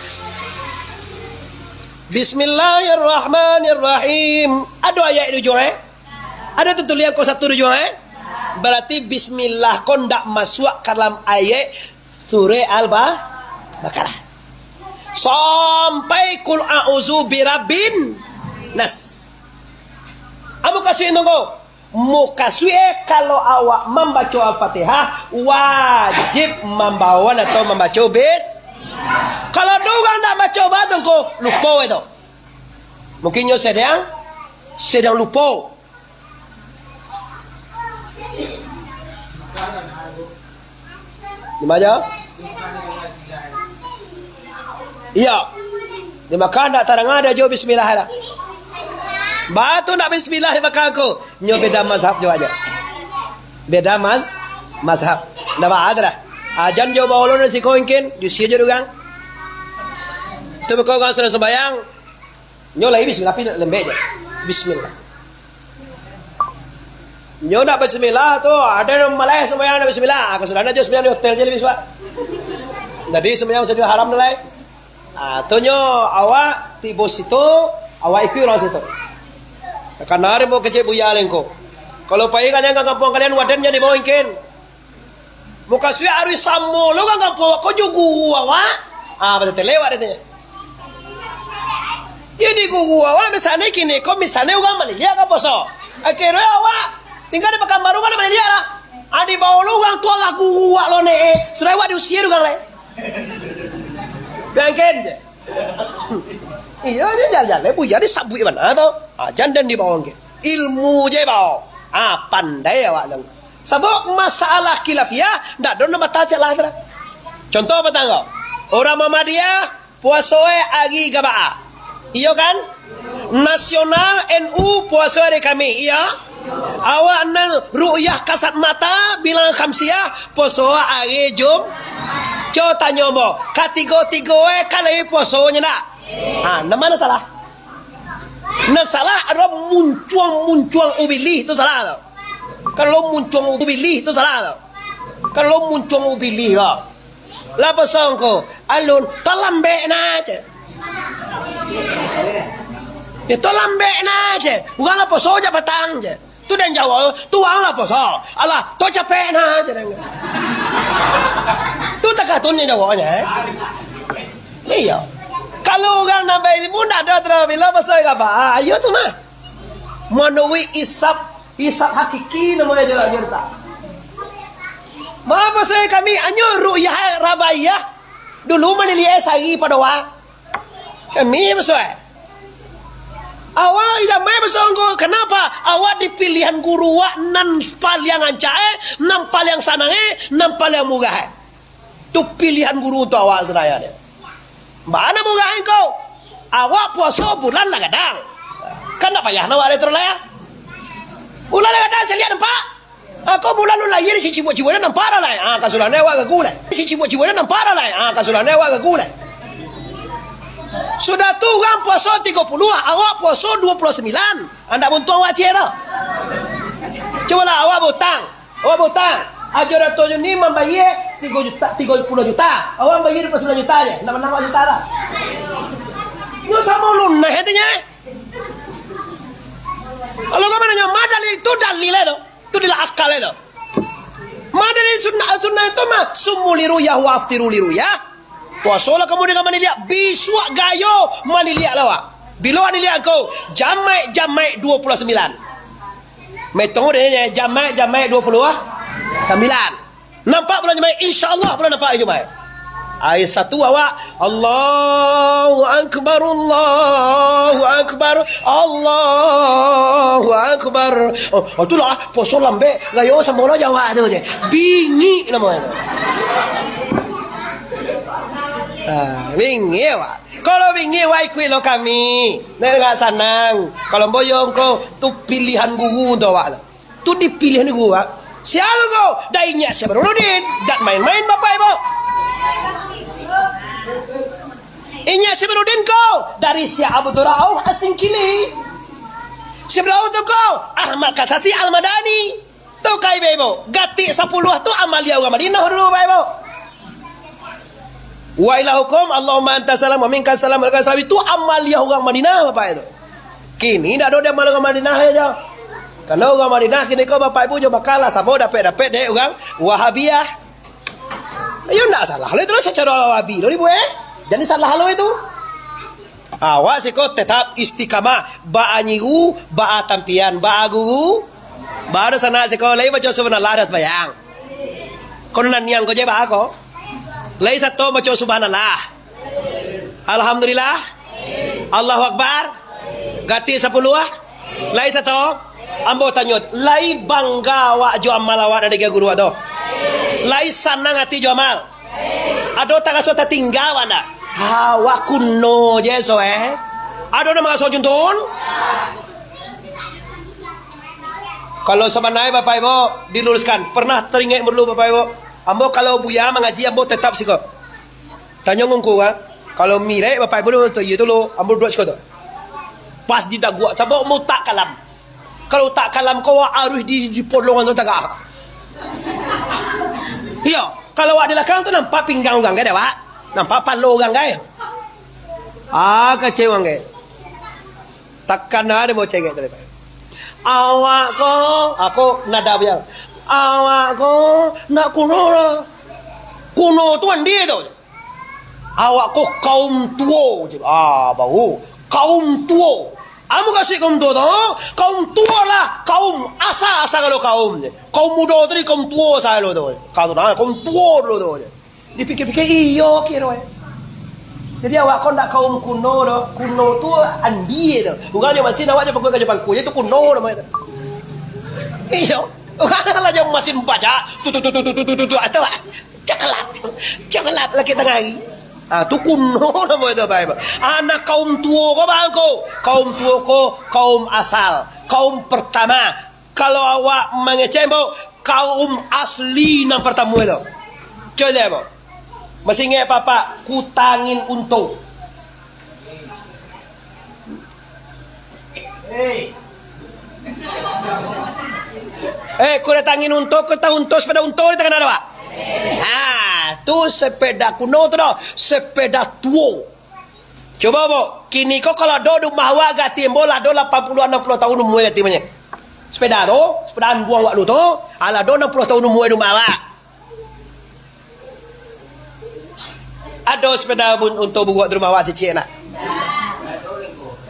Bismillahirrahmanirrahim. Ada ayat di ujung Ada tutulian kau 1 di ujung Berarti bismillah kau ndak masuk ke dalam ayat surah Al-Baqarah. Sampai kul a'udzu birabbin nas. Amu kasih nunggu. Mukasue kalau awak membaca Al-Fatihah wajib membawa atau membaca kalau doang tak baca batang ko lupa itu. Mungkin yo sedang lupa. Gimana? Iya. Di makan tak tarang ada jo bismillah lah. Batu nak bismillah di makan ko. Nyo beda mazhab jo aja. Beda mazhab. Nama ada lah. Ajan jo bawalon si koinkin, jo sia jo dugang. Tu kau kan sedang sembayang. Nyo lagi bismillah tapi lembek je. Bismillah. Nyo nak bismillah tu, ada orang Malay sembahyang nak bismillah. Kalau sudah ada je sembahyang di hotel je lebih suat. Jadi sembahyang sedih haram nilai. Tu nyo awak tibo situ, awak ikut orang situ. Karena hari mau kecil buya lengko. Kalau pagi kalian kat kampung kalian wadannya di bawah ingin. Muka suya hari samo lo kan kampung kau juga awak. Betul lewat itu. Jadi gua awak misalnya kini, kau misalnya orang Malaysia apa so? Akhirnya awak tinggal di Pekanbaru kan Malaysia lah. Di bawah lo orang tua aku gua lo ne. Sudah awak diusir juga le. Bangken je. Iya je jalan-jalan buya di sabu mana tu? Jandan di bawah ke. Ilmu je bawah. Pandai awak lang. Sebab masalah khilafiyah ndak ada nama tajuk lah. Contoh apa tangga? Orang Muhammadiyah puasoi agi gabaa. Iya kan? Nasional NU puasa hari kami. Iya. Awak nang ru'yah kasat mata bilang khamsiyah puasa hari Jum. Coba tanya mo, katigo-tigo kalai puasanya nak. Nama salah. Nah salah adalah muncuang ubili itu salah tau. Kalau muncuang ubili itu salah tau. Kalau muncuang ubili ha. Lah pasang ko, alun talambe na je. Ya talambe na je. Bukan apa soja petang je. Tu dan jawab, tu ang apa so. Alah, tu capek na je dengar. Tu tak katunnya jawabnya. Iya. Kalau orang nambah ilmu nak ada terbilang pasal apa? Ayo tu mah. Menuhi isap hakiki namanya jalan cerita. Maaf pasal kami anyo ru'yah rabayah dulu menilai sagi pada wa. Kami pasal. Awak yang mai bersongko kenapa awak di pilihan guru wak nan paling ancae, nan paling sanange, nan paling murah. Tu pilihan guru tu awak seraya dia. Mana murah engkau? Awak puasa bulan lah kadang. Kan tak payah nak ada terus lah. Bulan lah kadang saya lihat nampak. Aku bulan lu lahir si cibo-cibo nampak lah. Kasulannya awak ke gula. Si cibo-cibo nampak lah. Kasulannya awak ke gula. Sudah tu orang puasa 30, awak puasa 29. Anda buntung awak cik tau. Cubalah awak butang. Ajar Dato' ni membayar 30 juta. Awak bayar 29 juta je. Nama juta dah. Ini sama lunah hatinya. Kalau kau mana madal itu dalil itu. Itu adalah akal itu. Madal sunnah itu mah sumuliru ya wa aftiruliru ya. Puasolah kamu dengan maniliak bisuak gayo maniliak lawak. Bila maniliak kau jamai 29. Metong dia jamai 29. Nampak bulan jamai insyaallah bulan nampak jamai. Ayat satu awak Allahu akbar Allahu akbar Allahu akbar. Itulah puasa lambe gayo sama orang Jawa tu je. Bingi namanya. Bingi awak. Kalau bingi awak ikut lo kami. Nggak senang. Kalau boyong kau tu pilihan guru tu awak. Tu dipilihan guru awak. Siapa kau? Dainya Syabruddin. Dan main-main bapak ibu. Inya Syabruddin kau dari Syekh Abdul Rauf Asingkili. Syekh Rauf tu kau Ahmad Kasasi Al-Madani. Tu kai ibu. Gati 10 tu amalia orang Madinah dulu ibu. Wa ila hukum Allahumma anta salam wa minka salam wa salam itu amaliyah orang Madinah bapak itu. Kini dah ada dia malu orang Madinah aja. Kalau orang Madinah kini kau bapak ibu coba kalah sama dapat deh orang Wahabiyah. Ayo nak salah lo terus secara Wahabi lo ibu Jadi salah lo itu. Awak sikot tetap istiqamah ba anyigu ba tampian ba guru baru sana sikot lai baca subhanallah das bayang. Kono nan yang ko je ba ko? Lai satu baca subhanallah. Alhamdulillah. Allahu akbar. Gati 10. Lai satu. Ambo tanyot, lai bangga wa jo amal awak dari guru ado. Lai sanang hati jo amal. Ado tak aso tinggal anda. Hawa kuno je so Ado nama aso juntun. Kalau sebenarnya bapak ibu diluruskan, pernah teringat dulu bapak ibu. Ambo kalau buya mengaji ambo tetap siko. Tanya ngungku kan. Kalau mire bapak ibu tu iya dulu ambo dua siko tu. Pas di dagu sabok mau tak kalam. Kalau tak kalam kau arus di polongan tu tagak. Iya, kalau ada belakang tu nampak pinggang orang gak ada, Pak. Nampak palo orang gak. Kecewa gak. Takkan ada mau cegek tadi, Pak. Awak ko, aku nada biar. Awak ko nak kuno lah. Kuno tu dia tu. Awak ko kaum tua je. Baru kaum tua. Kamu kasih kaum tua tu. Kaum tua lah. Kaum asa kalau kaum je. Kaum muda tu ni kaum tua saya lo tu. Kau tu nak kaum tua lo tu je. Dipikir-pikir iyo kira. Jadi awak kau nak kaum kuno tu. Kuno tu andi tu. Bukannya masih awak je pakai kerja bangku. Itu kuno namanya tu. Iyo. Bukan lah yang masih baca. Tu. Atau coklat lagi tengah hari. Tu kuno nama itu baik. Anak kaum tua kau bangko. Kaum tua kau kaum asal, kaum pertama. Kalau awak mengecembo kaum asli yang pertama itu. Coba. Masih ingat papa kutangin untung. Kau datangin untung, kau tahu untung sepeda untung di tangan ada pak? Tu sepeda kuno tu dah, sepeda tua. Coba bo, kini kau kalau do rumah awak gak timbul lah do 80-60 tahun umur gak timbulnya. Sepeda tu, sepedaan buang waktu tu, ala do 60 tahun umur rumah awak. Ada sepeda untuk buat rumah awak cicik nak.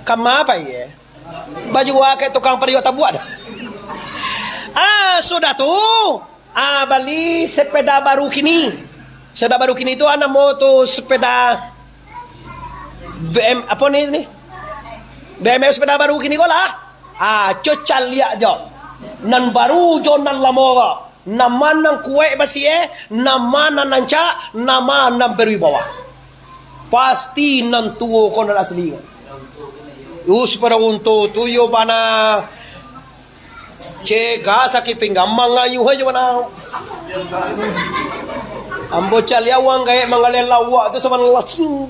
Kamu apa ya? Baju awak kayak tukang periuk tak buat. Sudah tu. Bali sepeda baru kini. Sepeda baru kini tu anak mau tu sepeda BM apa ni? BMW sepeda baru kini kau lah. Cocal lihat je. Nan baru jo nan lama ke. Nama nan kuat basi nama nan nancak, nama nan berwibawa. Pasti nan tua kau nan asli. Sepeda untuk tu yo bana. Cega sakit pinggang mangayu aja mana. Ambo calia wang kayak mangalel lawak tu sama lasing.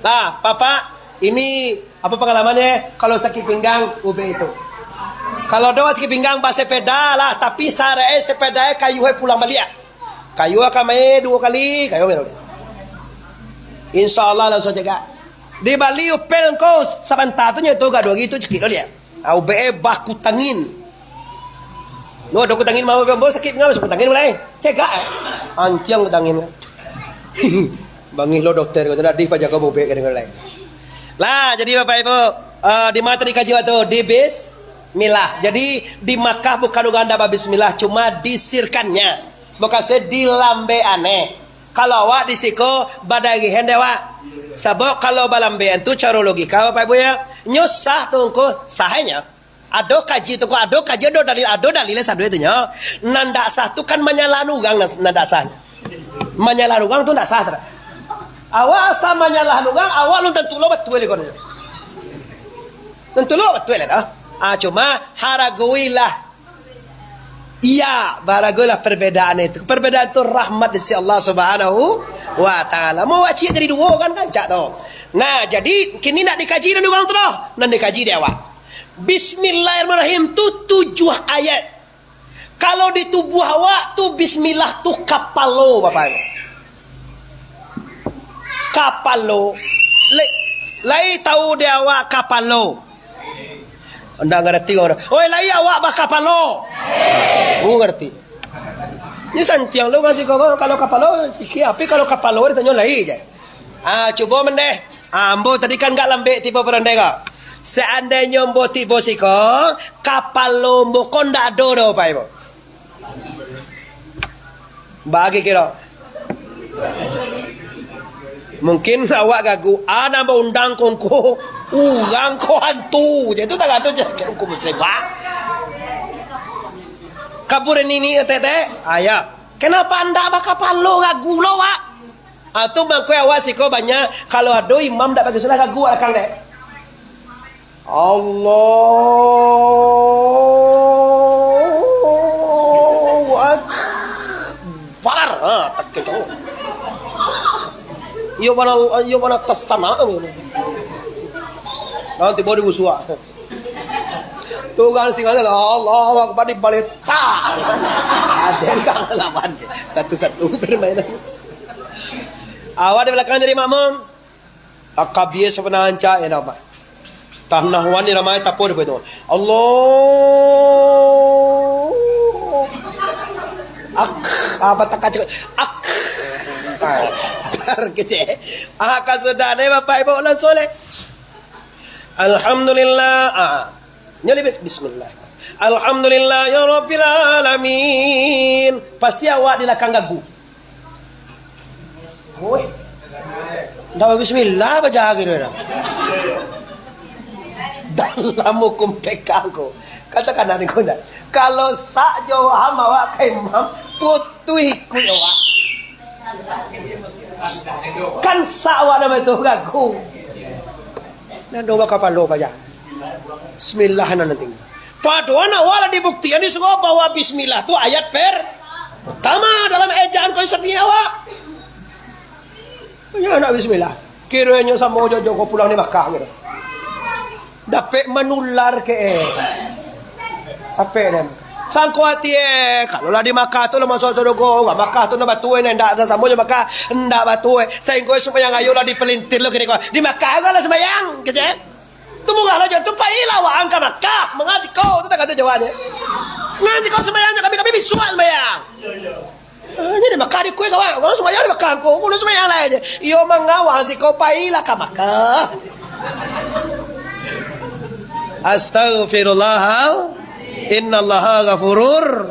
Nah, papa, ini apa pengalamannya kalau sakit pinggang ube itu. Kalau doa sakit pinggang pas sepeda lah, tapi sare sepeda kayu pulang balik. Kayu kami 2 kali, kayu betul. Insyaallah langsung jaga. Di Bali upel kau sebentar tu nyetu gak 2 gitu cekik dia. UBE baku tangin. Lo ada kutangin mau gambar sakit ngapa sakit tangin mulai. Cegak. Anciang tangin. Bangih lo dokter kau tidak di pajak kau UBE dengan lain. Lah jadi Bapak Ibu di mana tadi kaji waktu di bismillah. Jadi di Makkah bukan Uganda bismillah cuma disirkannya. Bukan saya di lambe aneh. Kalau awak di siko badagi hendewa. Sebab kalau balambean tu cara logika Bapak Ibu ya nyusah tungku sahanya ada kaji tungku ada kaji ada dalil satu itu nya nanda sah tu kan menyalah nugang nanda sahnya menyalah nugang tu ndak sah tak awak sama menyalah nugang awak lu tentu lo betul le kono tentu lo betul le cuma haraguilah iya baragulah perbedaan itu rahmat dari Allah Subhanahu wa ta'ala. Mau acik jadi 2 kan kancak tu. Nah, jadi kini nak dikaji dan orang tu dah. Nak dikaji dia awak. Bismillahirrahmanirrahim tu 7 ayat. Kalau di tubuh awak tu bismillah tu kapalo Bapak. Kapalo. Lai tahu dia awak kapalo. Anda ngerti orang. Oi lai awak bah kapalo. Ngerti. Ini santiang lo kasih kau kalau kapalo tapi kalau kapalo dia tanya lagi je. Coba mendeh. Ambo tadi kan gak lambek tipe perandai kau. Seandainya ambo tipe siko kapalo ambo kon dak ada dah Pak Ibu. Bagi kira. Mungkin awak gagu ana ambo undang kongko urang ko hantu. Jadi tu tak ada je hukum muslim Pak. Kabur ini tete ayah kenapa anda bakal palo gagu lo wak tu bangku awak siko banyak kalau ada imam tak bagi sudah gagu akang deh Allahu Akbar tak kecong iyo mana kesana nanti baru usua Tugang singa Allah Akbar di balik. Ha. Ada kan lawan. Satu-satu permainan. Awak di belakang jadi makmum. Akabiyah sebenarnya anca ya nama. Tanah wan ni ramai tapur betul. Allah. Apa tak kacau. Kece. Sudah ni Bapak Ibu ulang soleh. Alhamdulillah. Nyali bismillah. Alhamdulillah ya Rabbil alamin. Pasti awak di belakang gagu. Oi. Dah bismillah baca kira. Dalam hukum PK ko. Katakan hari ko dah. Kalau sak jo awak kai mam putui ku awak. Kan sak awak nama itu gagu. Nah doa kapalo baca. Bismillah nanti. Padahal awak dibuktikan di semua bahwa bismillah tu ayat pertama dalam ejaan konsepnya awak. Ya nak bismillah. Kiranya sama Jojo kau pulang di Makkah gitu. Dapat menular ke apa ni? Sangko hati kalau lah di Makkah tu lah masuk Jojo, nggak Makkah tu nak batu ni, ndak ada sama je Makkah, ndak batu. Sehingga sembahyang ayo lah dipelintir lo kini kau. Di Makkah kau lah sembahyang, kecil. Tu bukan lah tu pailah wang ke Makkah, mengaji kau tu tak kata jawabnya. Mengaji kau sembahyangnya kami bisual sembahyang. Jadi Makkah di kue kawan, kau sembahyang di Makkah kau sembahyang lah aja. Iyo mengawal si kau pailah ke Makkah. Astaghfirullah. Innallaha ghafurur.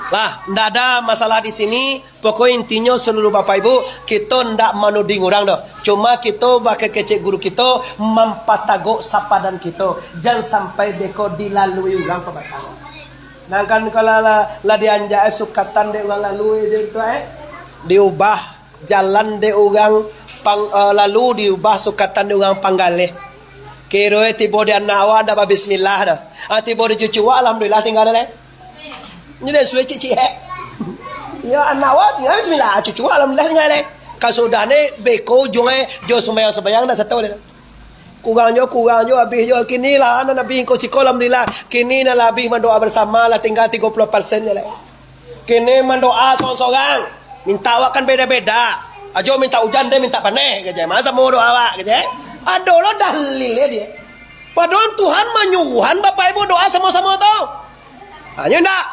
Lah, ndak ada masalah di sini. Pokok intinya seluruh Bapak Ibu, kita ndak menuding orang dah. Cuma kita pakai kecek guru kita mempatagok sapadan kita. Jangan sampai beko dilalui orang pembatalan. Nah kan kalau lah dianjak sukatan de orang lalui dia tu diubah jalan de orang lalu diubah sukatan de orang panggaleh. Kira tiba dia anak awak dah bismillah dah. Tiba dia cucu awak alhamdulillah tinggal dah. Ni dah suai cicik ya anak awak tinggal bismillah, cucu awak alhamdulillah tinggal dah. Kalau sudah ni beko jungai jo sembayang dah satu dah. Kurang jo habis jo kini lah anak Nabi kau sikol alhamdulillah. Kini nak lebih mendoa bersama lah tinggal 30% je lah. Kini mendoa seorang-seorang. Minta awak kan beda-beda. Ajo minta hujan dia minta panen kerja. Masa mau doa awak kerja. Ada lo dalilnya dia. Padahal Tuhan menyuruhan Bapak Ibu doa sama-sama tau. Hanya ndak.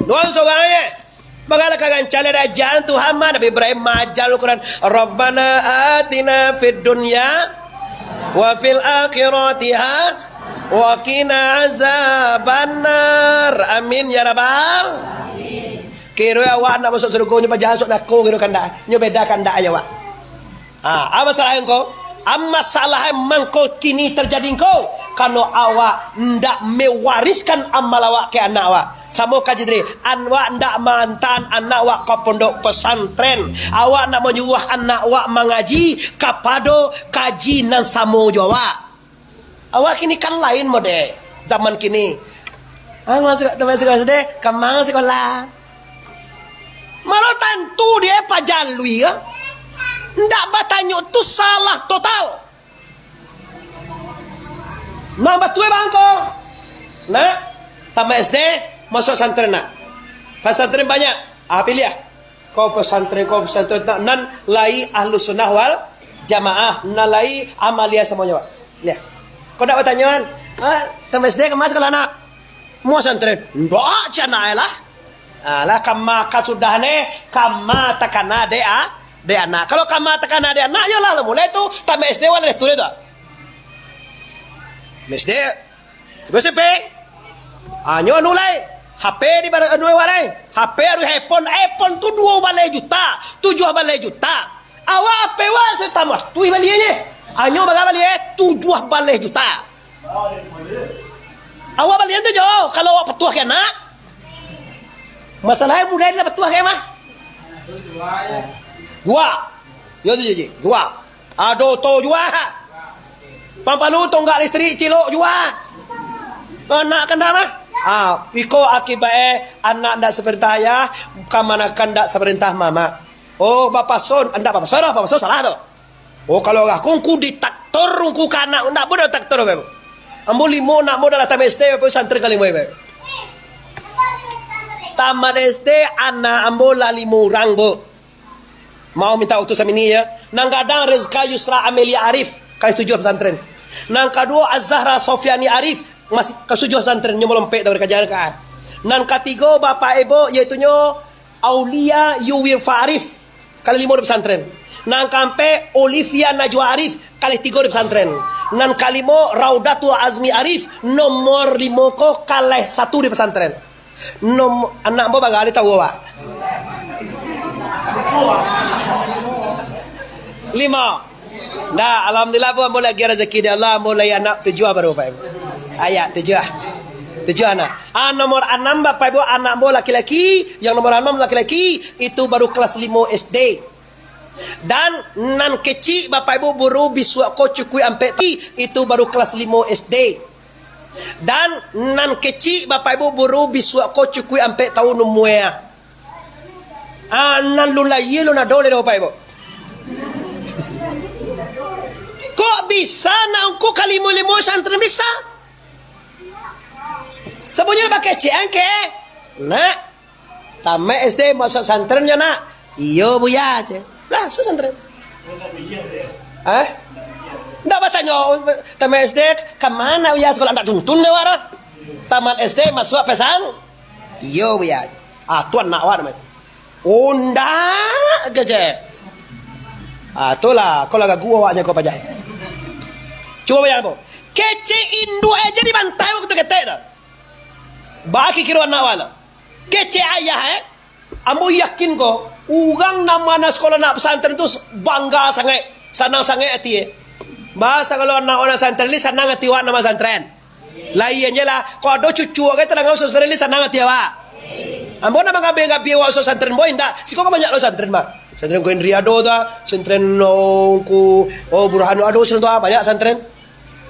Doa seorang-seorang. Bagalah kagak cale jalan Tuhan mah Nabi Ibrahim majal Al-Quran. Rabbana atina fid dunya wa fil akhiratiha wa qina azabannar. Amin ya rabbal. Kira awak nak masuk surga nyoba jalan sok nako kira kanda. Nyoba beda kanda aja awak. Apa salah engkau? Masalah mengkau kini terjadi engkau kalau awak ndak mewariskan amal awak ke anak awak. Sama kajidri, awak ndak mantan anak awak ke pondok pesantren. Awak nak menyuruh anak awak mengaji kepada kaji nan samo Jawa. Awak kini kan lain mode zaman kini. Masuk teman sekolah sedeh, kemang sekolah. Malah tentu dia pajalui ya. Ndak bertanya tu salah total. Nah betul bangko. Nah, tamat SD masuk pesantren nak. Pesantren banyak. Pilih ya. Kau pesantren nan lai ahlu sunnah wal jamaah, nalai amalia semuanya. Lihat. Kau nak bertanya, tamat SD kemas kalau anak mau pesantren. Ndak cana lah. Lah kama sudah ne kama takana dea. Dia anak. Kalau kamu tekan dia anak, ya lah mulai tu tamat SD wala tu dah. SD, sebab SMP. Nyo nulai. HP di barang dua walai. HP harus iPhone tu 2 balai juta, 7 balai juta. Awak HP wa setamat. Tu balinya. Nyo baga bali 7 balai juta. Awak balian tu jo. Kalau awak petuah ke anak. Masalahnya mudah dia petuah ke mah. Dua. Ya tu je. Dua. Ado to jua. Pampalu tonggak listrik cilok jua. Anak kan dah mah. Iko akibat anak ndak seperintah ayah, kamanakan ndak seperintah mama. Oh, bapak son, anda bapak son salah tu. Oh, kalau aku ditaktor ku kana ndak boleh taktor bapak. Ambo limo nak mo dalam tamat SD apa santri kali mo ibu. Tamat SD anak ambo lah 5 orang bu. Mau minta utusan ini ya. Nang kadang Rizka Yusra Amelia Arif kali 7 pesantren. Nang kedua Az-Zahra Sofiani Arif masih ke 7 pesantren nyo melempek dari kajian ka. Nang ketiga bapak ibu yaitu nyo Aulia Yuwirfa Arif kali 5 di pesantren. Nang kampe Olivia Najwa Arif kali 3 di pesantren. Nang kalimo Raudatul Azmi Arif nomor 5 ko kali 1 di pesantren. Anak mo bagali tahu ba? 5. Nah, alhamdulillah bu mulai lagi rezeki dari Allah mulai anak 7 baru Bapak Ibu. Ayat 7. 7 anak. Nomor 6 Bapak Ibu anak mu laki-laki, yang nomor 6 laki-laki itu baru kelas 5 SD. Dan nan kecil Bapak Ibu buru biswa ko cukui ampe itu baru kelas 5 SD. Dan nan kecil Bapak Ibu buru biswa ko cukui ampe tahun umuya. Nan lulayi luna dole Bapak Ibu. Kok bisa na engko kalimo-limo santren bisa? Sebenarnya pakai cengke. Nak, tamat SD masuk santrennya nak. Iyo bu ya aja. Lah, so santren. Ndak bertanya tamat SD kemana ya sekolah ndak tuntun ne wara. Tamat SD masuk pesang. Iyo bu ya. Tuan nak war namanya. Unda gaje. Itulah kalau agak gua wajah kau pajak. Coba bayang po. Kece Indo aja dibantai waktu ketek dah. Baki kira anak wala. Kece ayah Ambo yakin ko ugang nama sekolah nak pesantren tu bangga sangat, senang sangat hati. Bahasa kalau anak orang pesantren ni senang hati wak nama pesantren. Lain je lah. Kalau ada cucu agak terang usah pesantren ni senang hati wak. Ambo nama ngabe wak usah pesantren boy ndak. Siko banyak lo pesantren mah. Pesantren ko Riado dah, pesantren ku Burhanu ado pesantren banyak pesantren.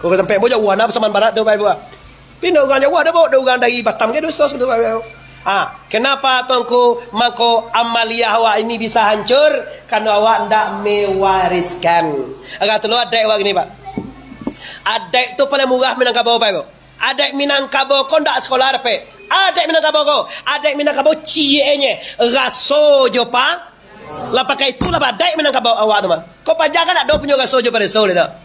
Kau tempat bo jauh anak Saman Barat tu Bapak Ibu. Pindah ugang jauh ada bo, ada ugang dari Batam ke dos tu Bapak Ibu. Kenapa tuanku mako amalia awak ini bisa hancur? Karena awak ndak mewariskan. Agak telu adek awak gini Pak. Adek tu paling murah Minangkabau Bapak Ibu. Adek Minangkabau kau ndak sekolah apa? Adek Minangkabau kau. Adek Minangkabau cie-nya raso jo pa. Lah pakai itu lah adek Minangkabau awak tu mah. Kau pajak kan ada punya raso jo pada so le dah.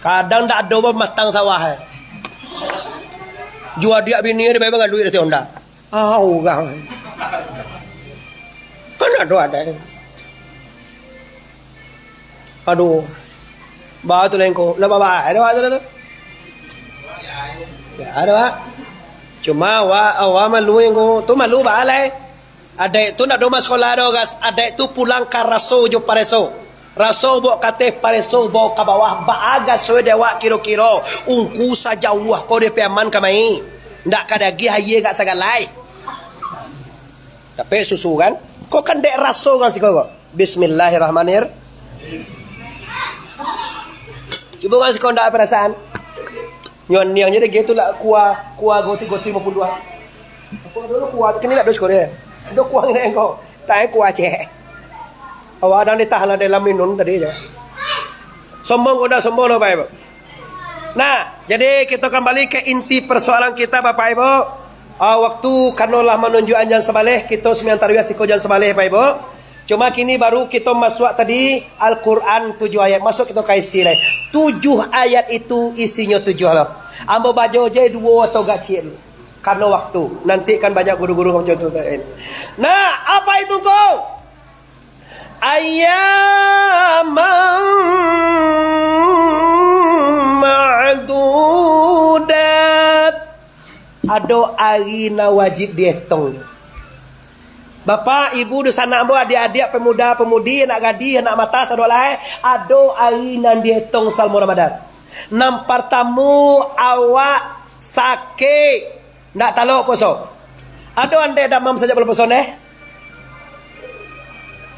Kadang tak ada apa matang sawah. Jual dia bini dia memang duit dari Honda. Orang. Kan ada. Aduh. Batu lengko. Nak bawa ada tu. Ya ada pak. Cuma awak malu yang tu malu balai. Ada itu nak doma sekolah gas. Ada itu pulang ke raso jo pareso. Raso bok kate pareso bok ke bawah baaga soe dewa kiro-kiro ungku saja wah kau de aman kamai ndak kadagi haye gak sagalai tapi susu kan kau kan dek raso kan sih kau bismillahirrahmanirrahim coba kan sih kau ndak perasaan nyon yang jadi gitu lah kuah goti 52 aku dulu kuah kini lah dos Korea do kuah ini engkau tak kuah ceh awak ada ditahan dalam minum tadi aja. Sombong udah sombong loh Bapak Ibu. Nah, jadi kita kembali ke inti persoalan kita Bapak Ibu. Waktu kanolah menunjuk anjan sebaleh kita sementara siko jan sebaleh Bapak Ibu. Cuma kini baru kita masuk tadi Al-Quran 7 ayat. Masuk kita kaisi leh. 7 ayat itu isinya 7 hal. Ambo bajo je 2 atau gacil. Karena waktu. Nanti kan banyak guru-guru kamu contohin. Nah, apa itu kau? Ayyaman ma'dudat. Ado hari na wajib dihitung. Bapak, ibu, dosa anak mu, adik-adik, pemuda-pemudi, anak gadi, anak mata, sadolah. Ado hari nan dihitung salmo Ramadan. Nam pertamu awak sakit. Ndak taluk poso. Ado ande damam saja belum poso neh.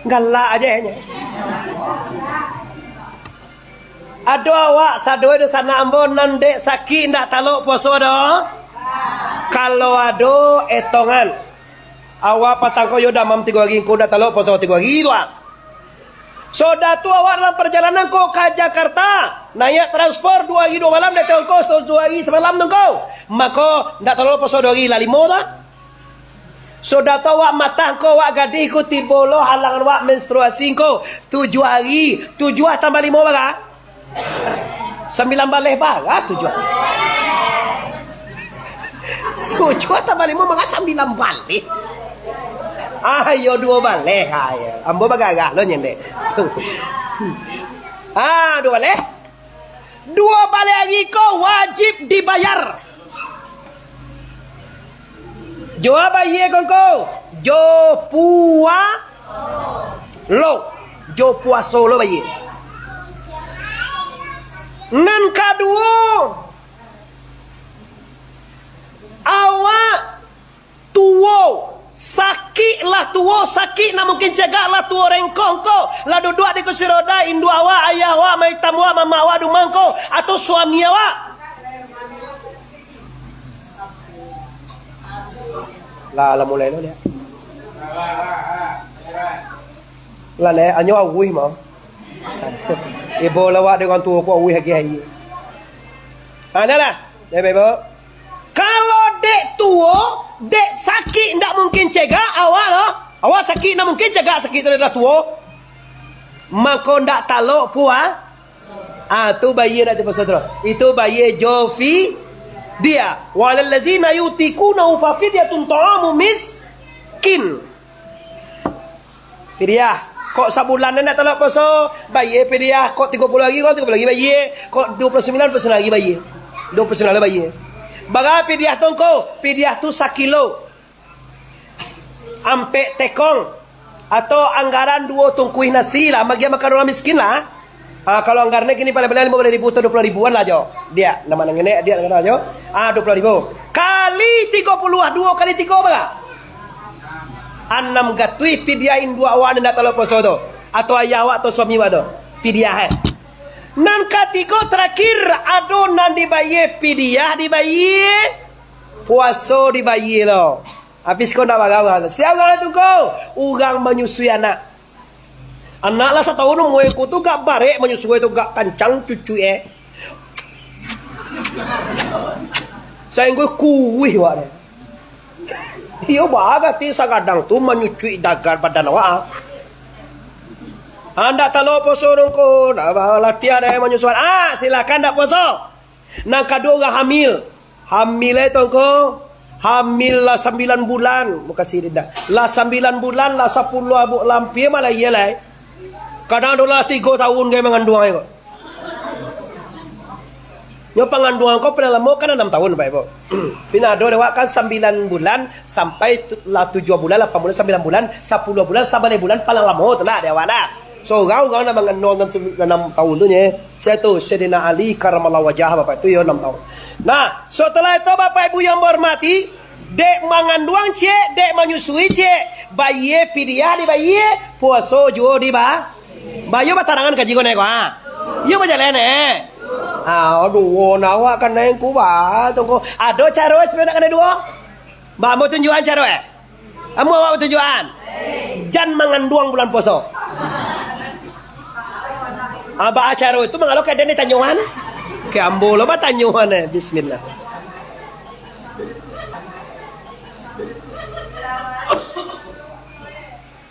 Galak aja nya. Ado awak sadoe do sana ambon nandek sakit ndak taluk poso do. Kalau ado etongan. Awak patang koyo damam 3 hari ko ndak taluk poso 3 hari doang. Soda tu awak dalam perjalanan kau ke Jakarta, naik transport 2 hari 2 malam, dah kos 2 hari semalam tu kau. Maka tak terlalu pasal 2 hari lah 5 dah. Soda tu awak matah kau, awak gadis kau tiba lo halangan awak menstruasi kau 7 hari, 7 tambah 5 berapa? 9 balik berapa 7? 7 tambah 5 maka 9 balik. Ayo 2 balik ayo. Ambo bagagah lo nyendek. 2 balik. 2 balik lagi kau wajib dibayar. Jo bayar kau. Jo puaso lo bayar. Ngan kedua awak tuo sakit lah tuo sakit nak mungkin jaga lah tuo rengkong ko lah duduk di kursi roda indu awak ayah awak mai tamu awak mama awak dumang ko atau suami awak lah mulai lo dia lah le anyo awui mau ibu lawak dengan tuo ko awui hagi ada lah ibu kalau dek tuo dek sakit ndak mungkin cegah awak loh. Awak sakit ndak mungkin cegah sakit adalah tuo. Maka ndak talok puah. Tu bayi nak cepat saudara. Itu bayi jofi dia. Walal ladzina yutikuna fa fidyatun ta'amu miskin. Fidyah. Kok sebulan nak talok puasa bayi fidyah kok 30 lagi kok 30 lagi bayi kok 29 lagi bayi. 29 bayi. Baga pidiah tongko, pidiah tu 1 kilo. Ampe tekong atau anggaran 2 tungkuih nasi lah bagi makan orang miskin lah. Kalau anggarannya gini paling-paling 15.000 atau 20.000-an lah jo. Dia nama nangene dia nama jo. 20.000. Kali 32 kali 3 berapa? 6 gatui pidiahin 2 awak nak tolong poso tu. Atau ayah awak atau suami awak tu. Pidiah nan katiko terakhir adonan dibayar pidiah dibayar puasa dibayar lo. Habis kau nak bagaimana? Siapa itu kau? Orang menyusui anak. Anak lah 1 tahun mau ikut tu gak barek menyusui tu gak kancang cucu Saya ingin kuih wak deh. Iyo bagati sagadang tu menyusui dagar badan awak. Anda talo poso nongko, nak latihan menyusuan. Silakan nak poso. Nang kedua orang hamil. Hamil itu ko, hamil lah 9 bulan. Bukan sini dah. Lah 9 bulan lah 10 abuk lampir malah iya lah. Kadang dolah 3 tahun gaya mengandung ayo. Nyo pengandungan ko pernah lama kan 6 tahun Pak Ibu. Pinado lewat kan 9 bulan sampai lah 7 bulan, 8 bulan, 9 bulan, 10 bulan, 9 bulan paling lama tu lah dewa dah. So orang nak mengandung 6 tahun tu nya. Saya tu Sayyidina Ali karamallahu wajah Bapak itu ya 6 tahun. Nah, setelah itu Bapak Ibu yang berhormati, dek mengandung cek, dek menyusui cek, bayi pidiah di bayi, puasa juga di ba. Bayu batarangan kaji ko neko Yo berjalan aduh nawa kan naik ku ba tunggu. Ado cara sebenarnya kan dua. Mbak mau tunjukan cara Kamu mau tunjukan? Jan mengandung bulan puasa. Aba acara itu mengalok ada ni tanyuan. Ke ambo lo ba tanyuan bismillah.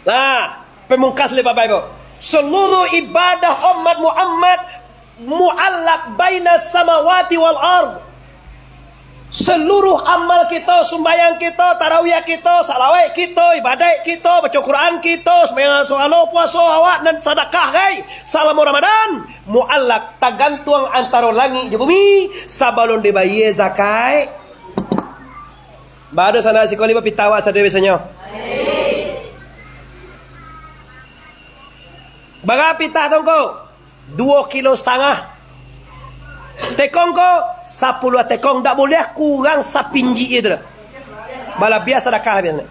Nah, pemungkas le Bapak Ibu. Seluruh ibadah umat Muhammad muallaq baina samawati wal ard. Seluruh amal kita, sembahyang kita, tarawih kita, salawat kita, ibadat kita, baca Quran kita, sembahyang soalo, puasa awak dan sedekah kai, salam Ramadan, muallaq tergantung antara langit dan bumi, sebelum dibayar zakat. Baru sana sekolah pitawa sadar biasanya. Baga pitah tongko 2,5 kilo. Tekong ko 10 tekong tak boleh kurang sapinji itu. Bala biasa sedekah biasa.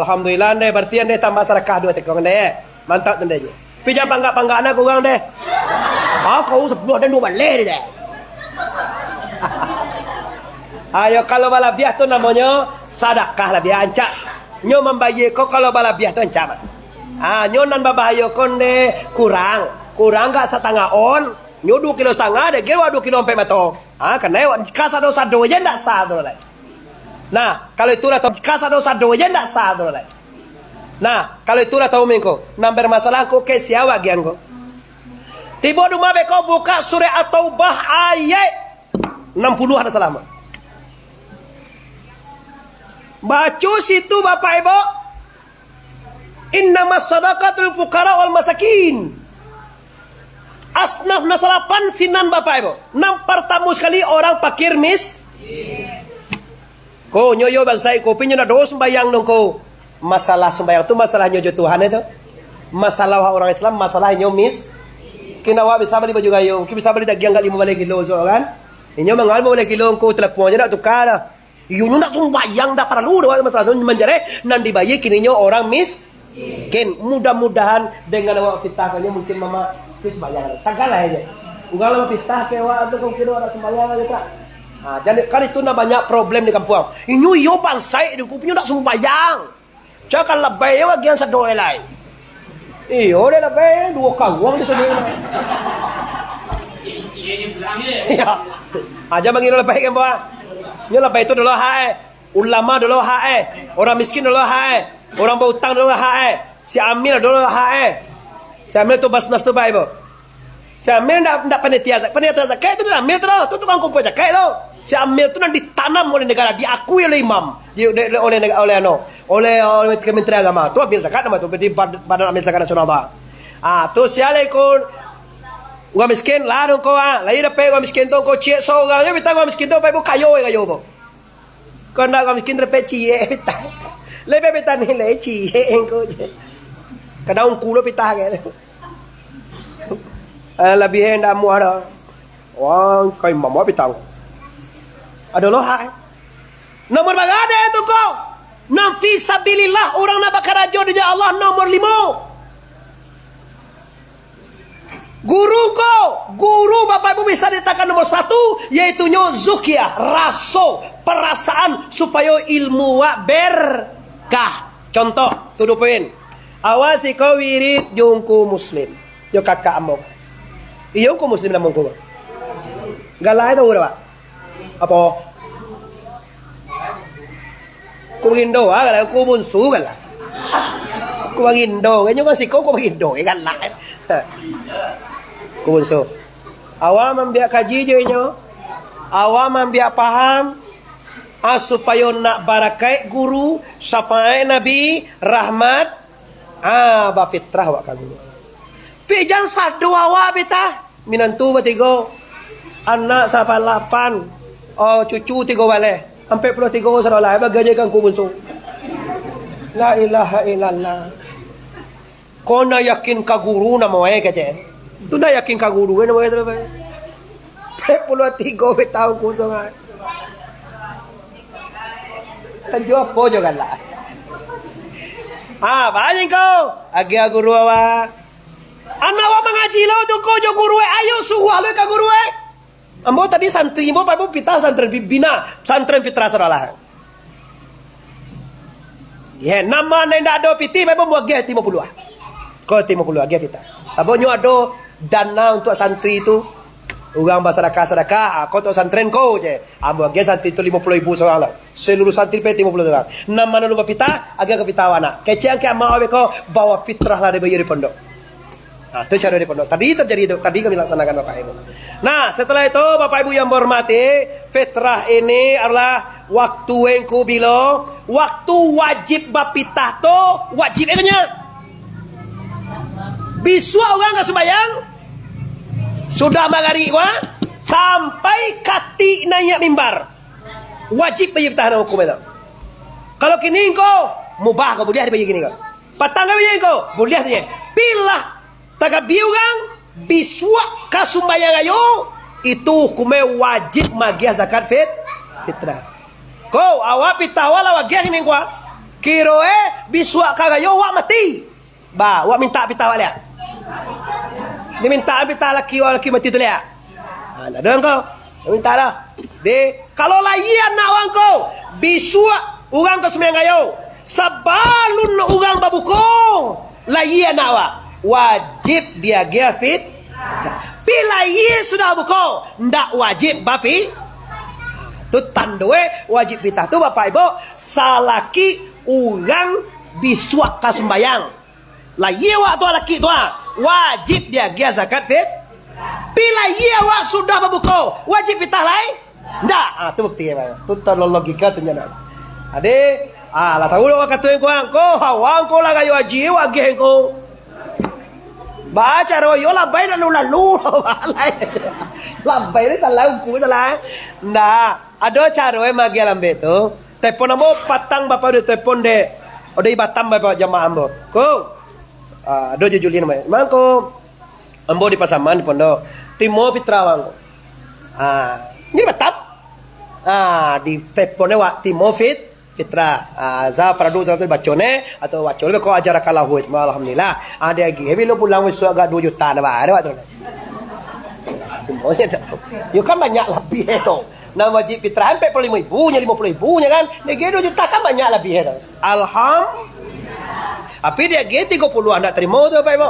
Alhamdulillah deh berarti ande tambah sedekah 2 tekong deh. Mantap tende je. Pijak panggak-panggak anak kurang deh. Kau 10 dan 2 balik deh. Ayo kalau bala biah tu namanya sedekah lah biah ancak. Nyo membayar kau kalau bala biah tu ancak. Nyonan babayo konde kurang gak setengah on. Nyo 2 kilo setengah deh, gewa 2 kilo sampai mato. Karena kasado-sado aja ndak sah tuh lah. Nah, kalau itulah tahu kasado-sado aja ndak sah tuh lah. Nah, kalau itulah tahu mengko, namber masalah ko ke siawa gian ko. Tiba duma be ko buka surah At-Taubah ayat 60 ada selama. Baca situ Bapak Ibu. Innamas shadaqatul fuqara wal masakin. Asnaf nasalapan sinan Bapak Ibu. Pertama sekali orang fakir ko nyoyo bansai ko pinyo na do sembayang nung ko. Masalah sembayang itu masalah nyojo Tuhan itu. Masalah orang Islam masalah nyo kinawa bisa beli baju gayung, bisa beli daging kali 5 kilo so kan. Inyo mangal 5 kilo ko telak mo nya tukar. Yun na sembayang da perlu do masalah menjare nan dibayi kini nyo orang miskin. Mudah-mudahan dengan awak fitahnya mungkin mama sembahyang segala aja. Ugal pitah kewa ada kau kira ada sembahyang aja tak. Jadi kan itu banyak problem di kampung. Inyo yo bansai di kupinyo tak sembahyang. Jangan lebay yo agian sadoe lai. Iyo deh lebay 2 kawang di sadoe. Ya. Aja mangino lebay kan bawa. Nyo lebay itu dulu hae. Ulama dulu hae. Orang miskin dulu hae. Orang berutang dulu hae. Si Amil dulu hae. Si Amil tu bas-bas tu baik, Bu. Si Amil ndak panitia zakat itu Amil tu tukang kumpul zakat tu. Si Amil tu ditanam oleh negara, diakui oleh imam, oleh Kementerian Agama. Tu ambil zakat nama tu, berarti Badan Amil Zakat Nasional tu. Tu siale kun orang miskin lah dong kau lahir dapat orang miskin tu kau cie seorang je kita orang miskin tu baik kayo Bu. Kau nak orang miskin dapat cie kita. Lebih betan ni le cie engkau je. Kadang kulo pitah ke. Lebih hendak mu ada. Wah, kai mama pitang. Ada lohai. Nomor bagade itu kau. Nam fi sabilillah orang nak bakarajo di Allah nomor 5. Guru Bapak Ibu bisa ditekan nomor 1 yaitu nyo zukiah, perasaan supaya ilmu wa berkah. Contoh, 7 poin. Awasi kau wirid jungku muslim. Yo kakak amok. Iyo ko muslim na mongko. Galay ta ura ba? Apo? Ko gindo galay ko bunsu galay. Ko gindo, ganyo kasi ko gindo galay. Ko bunsu. Awam biak kaji je nyo. Awam biak paham. Supaya nak barakai guru, syafaat Nabi, rahmat ba fitrah wa kagu. Pijan sadu awak beta. Minantu batigo. Anak sampai 8. Cucu 3 balik. Sampai 3 sadolah bagaje kan ku bunsu. La ilaha illallah. Kau na yakin ka guru na mo kaje. Tu na yakin ka guru na mo terus. 33 beta ku sungai. Kan jawab po juga lah. Banyak kau. Agi guru awa. Anak awa mengaji lo tu kau jo guru ayo suhu lo ka guru ambo tadi santri ambo papo pitah santren bina santren fitra saralah. Ya nama nenda do piti papo buat ge 50. Kau 50 ge pitah. Sabonyo ado dana untuk santri itu. Ugang sedekah kau tu santren kau je. Ambo ge santri itu 50.000 seorang lah. Seluruh santri pe 50 orang. Nama lu pita agak ke pitawana. Kecil ke mau ko bawa fitrah lah di bayi pondok. Itu cara di pondok. Tadi terjadi itu. Tadi kami laksanakan Bapak Ibu. Nah, setelah itu Bapak Ibu yang berhormati, fitrah ini adalah waktu engku bilo, waktu wajib bapitah to wajib eknya. Bisu orang enggak sembayang. Sudah magari gua sampai kati naik mimbar. Wajib bayi tahan hukum itu. Kalau kini engkau mubah kau boleh bayi gini kau. Patangga bayi engkau boleh saja. Pilah tagabiugang biswa kasumbayang ayo itu hukumnya wajib magiah zakat fitrah. Kau awak pitawala wagiah ini kau. Kiroe biswa kagayo wak mati. Ba wak minta pitawala. Dia minta pitawala laki mati tu lihat. Ada engkau. Minta lah. Kalau layan nak orang kau bisua orang ke sembiang ayo sabalun orang babuko Lah iya nawa wajib dia fit. Bila iya sudah buko ndak wajib bapi. Tu tandue wajib pitah tu Bapak Ibu salaki urang bisuak ka sembayang. Lah iya wa tu laki tu wajib dia zakat fit. Bila iya wa sudah berbuka wajib pitah lain ndak. Tu bukti ya Pak. Tu logika tu nyana. Ade lah tahu lo kata ko hawang ko lah kayo wajib wagih ko. Baca royo labay na lalu labay ni salah uku salah nda ado caro magi lambe tu telepon amo patang Bapak de telepon de ode Batam Bapak jamaah ambo ko ado jujulin mangko ambo di Pasaman di pondok Timo Fitrawang ini Batam di teleponnya wa Timo Fitra za faradu za bacone atau bacone ko ajara kalahu alhamdulillah ada lagi hebi lo pulang wis agak 2 juta na ba ada yo kan banyak lebih itu na wajib fitrah sampai 45.000 nya 50.000 nya kan dia 2 juta kan banyak lebih itu alhamdulillah tapi dia 30 anda terima tu Pak Ibu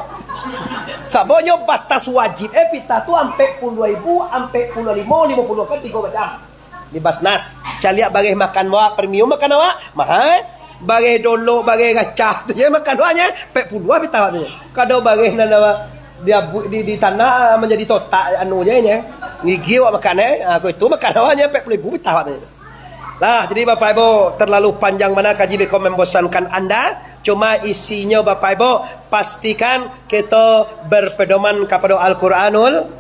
sabonyo batas wajib fitrah tu sampai 10.000 sampai 55 50 kan 3 macam di Basnas caliak bagai makan wa premium makan awak mahal bagai dolo bagai gacah tu je makan wanya pek puluh bitawa tu kado bagai nana dia di tanah menjadi totak anu je nya gigi awak makan aku itu makan awaknya pek 10.000 bitawa tu lah. Jadi Bapak Ibu terlalu panjang mana kaji beko membosankan Anda cuma isinya Bapak Ibu pastikan kita berpedoman kepada Al-Qur'anul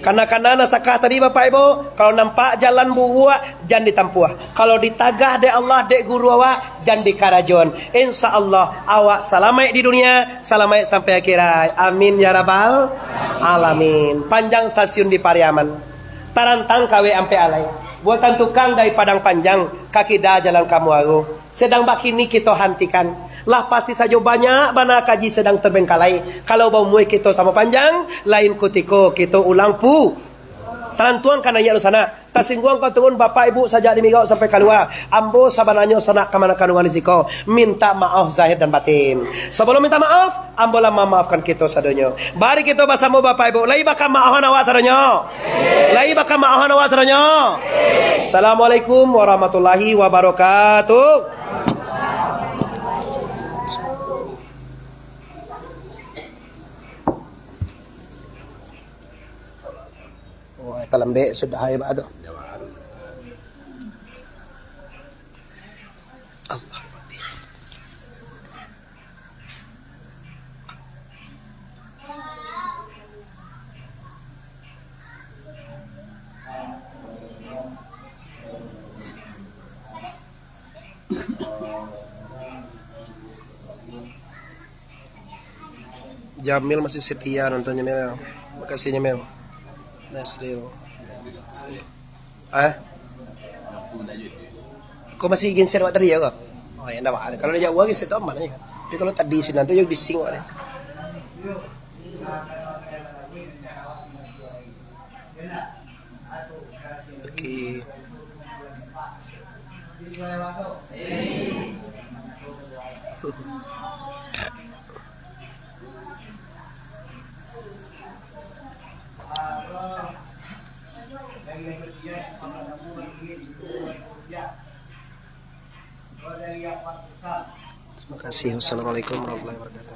karena nasakah tadi Bapak Ibu kalau nampak jalan buah jangan ditampuah kalau ditagah de Allah de guru awak jangan dikarajon insyaallah awak selamat di dunia selamat sampai akhirat amin ya rabbal alamin. Panjang stasiun di Pariaman tarantang kawe ampe alai buatan tukang dari Padang Panjang kaki dah jalan kamu aku sedang bakini kita hentikan lah pasti saja banyak mana kaji sedang terbengkalai kalau bau muai kita sama panjang lain kutiko kita ulang pu tarantuan kana ya sana tasingguang kau turun Bapak Ibu saja dimigau sampai keluar ambo sabananyo sana kamana kanungan risiko minta maaf zahir dan batin sebelum minta maaf ambo lah memaafkan kita sadonyo bari kita bersama Bapak Ibu lai bakal maafan awak sadonyo lai bakal maafan awak sadonyo. Assalamualaikum warahmatullahi wabarakatuh. Talambe sudah hai bado. Allah Rabbi. Jamil masih setia nontonnya Mel. Makasih Mel. Nasril. Kau masih ingin share tadi ya kok? Oh ya enggak ada. Kalau dia jauh lagi saya tahu mana ya. Tapi kalau tadi sih nanti juga bising kok deh. Oke. Terima kasih. Wassalamualaikum warahmatullahi wabarakatuh.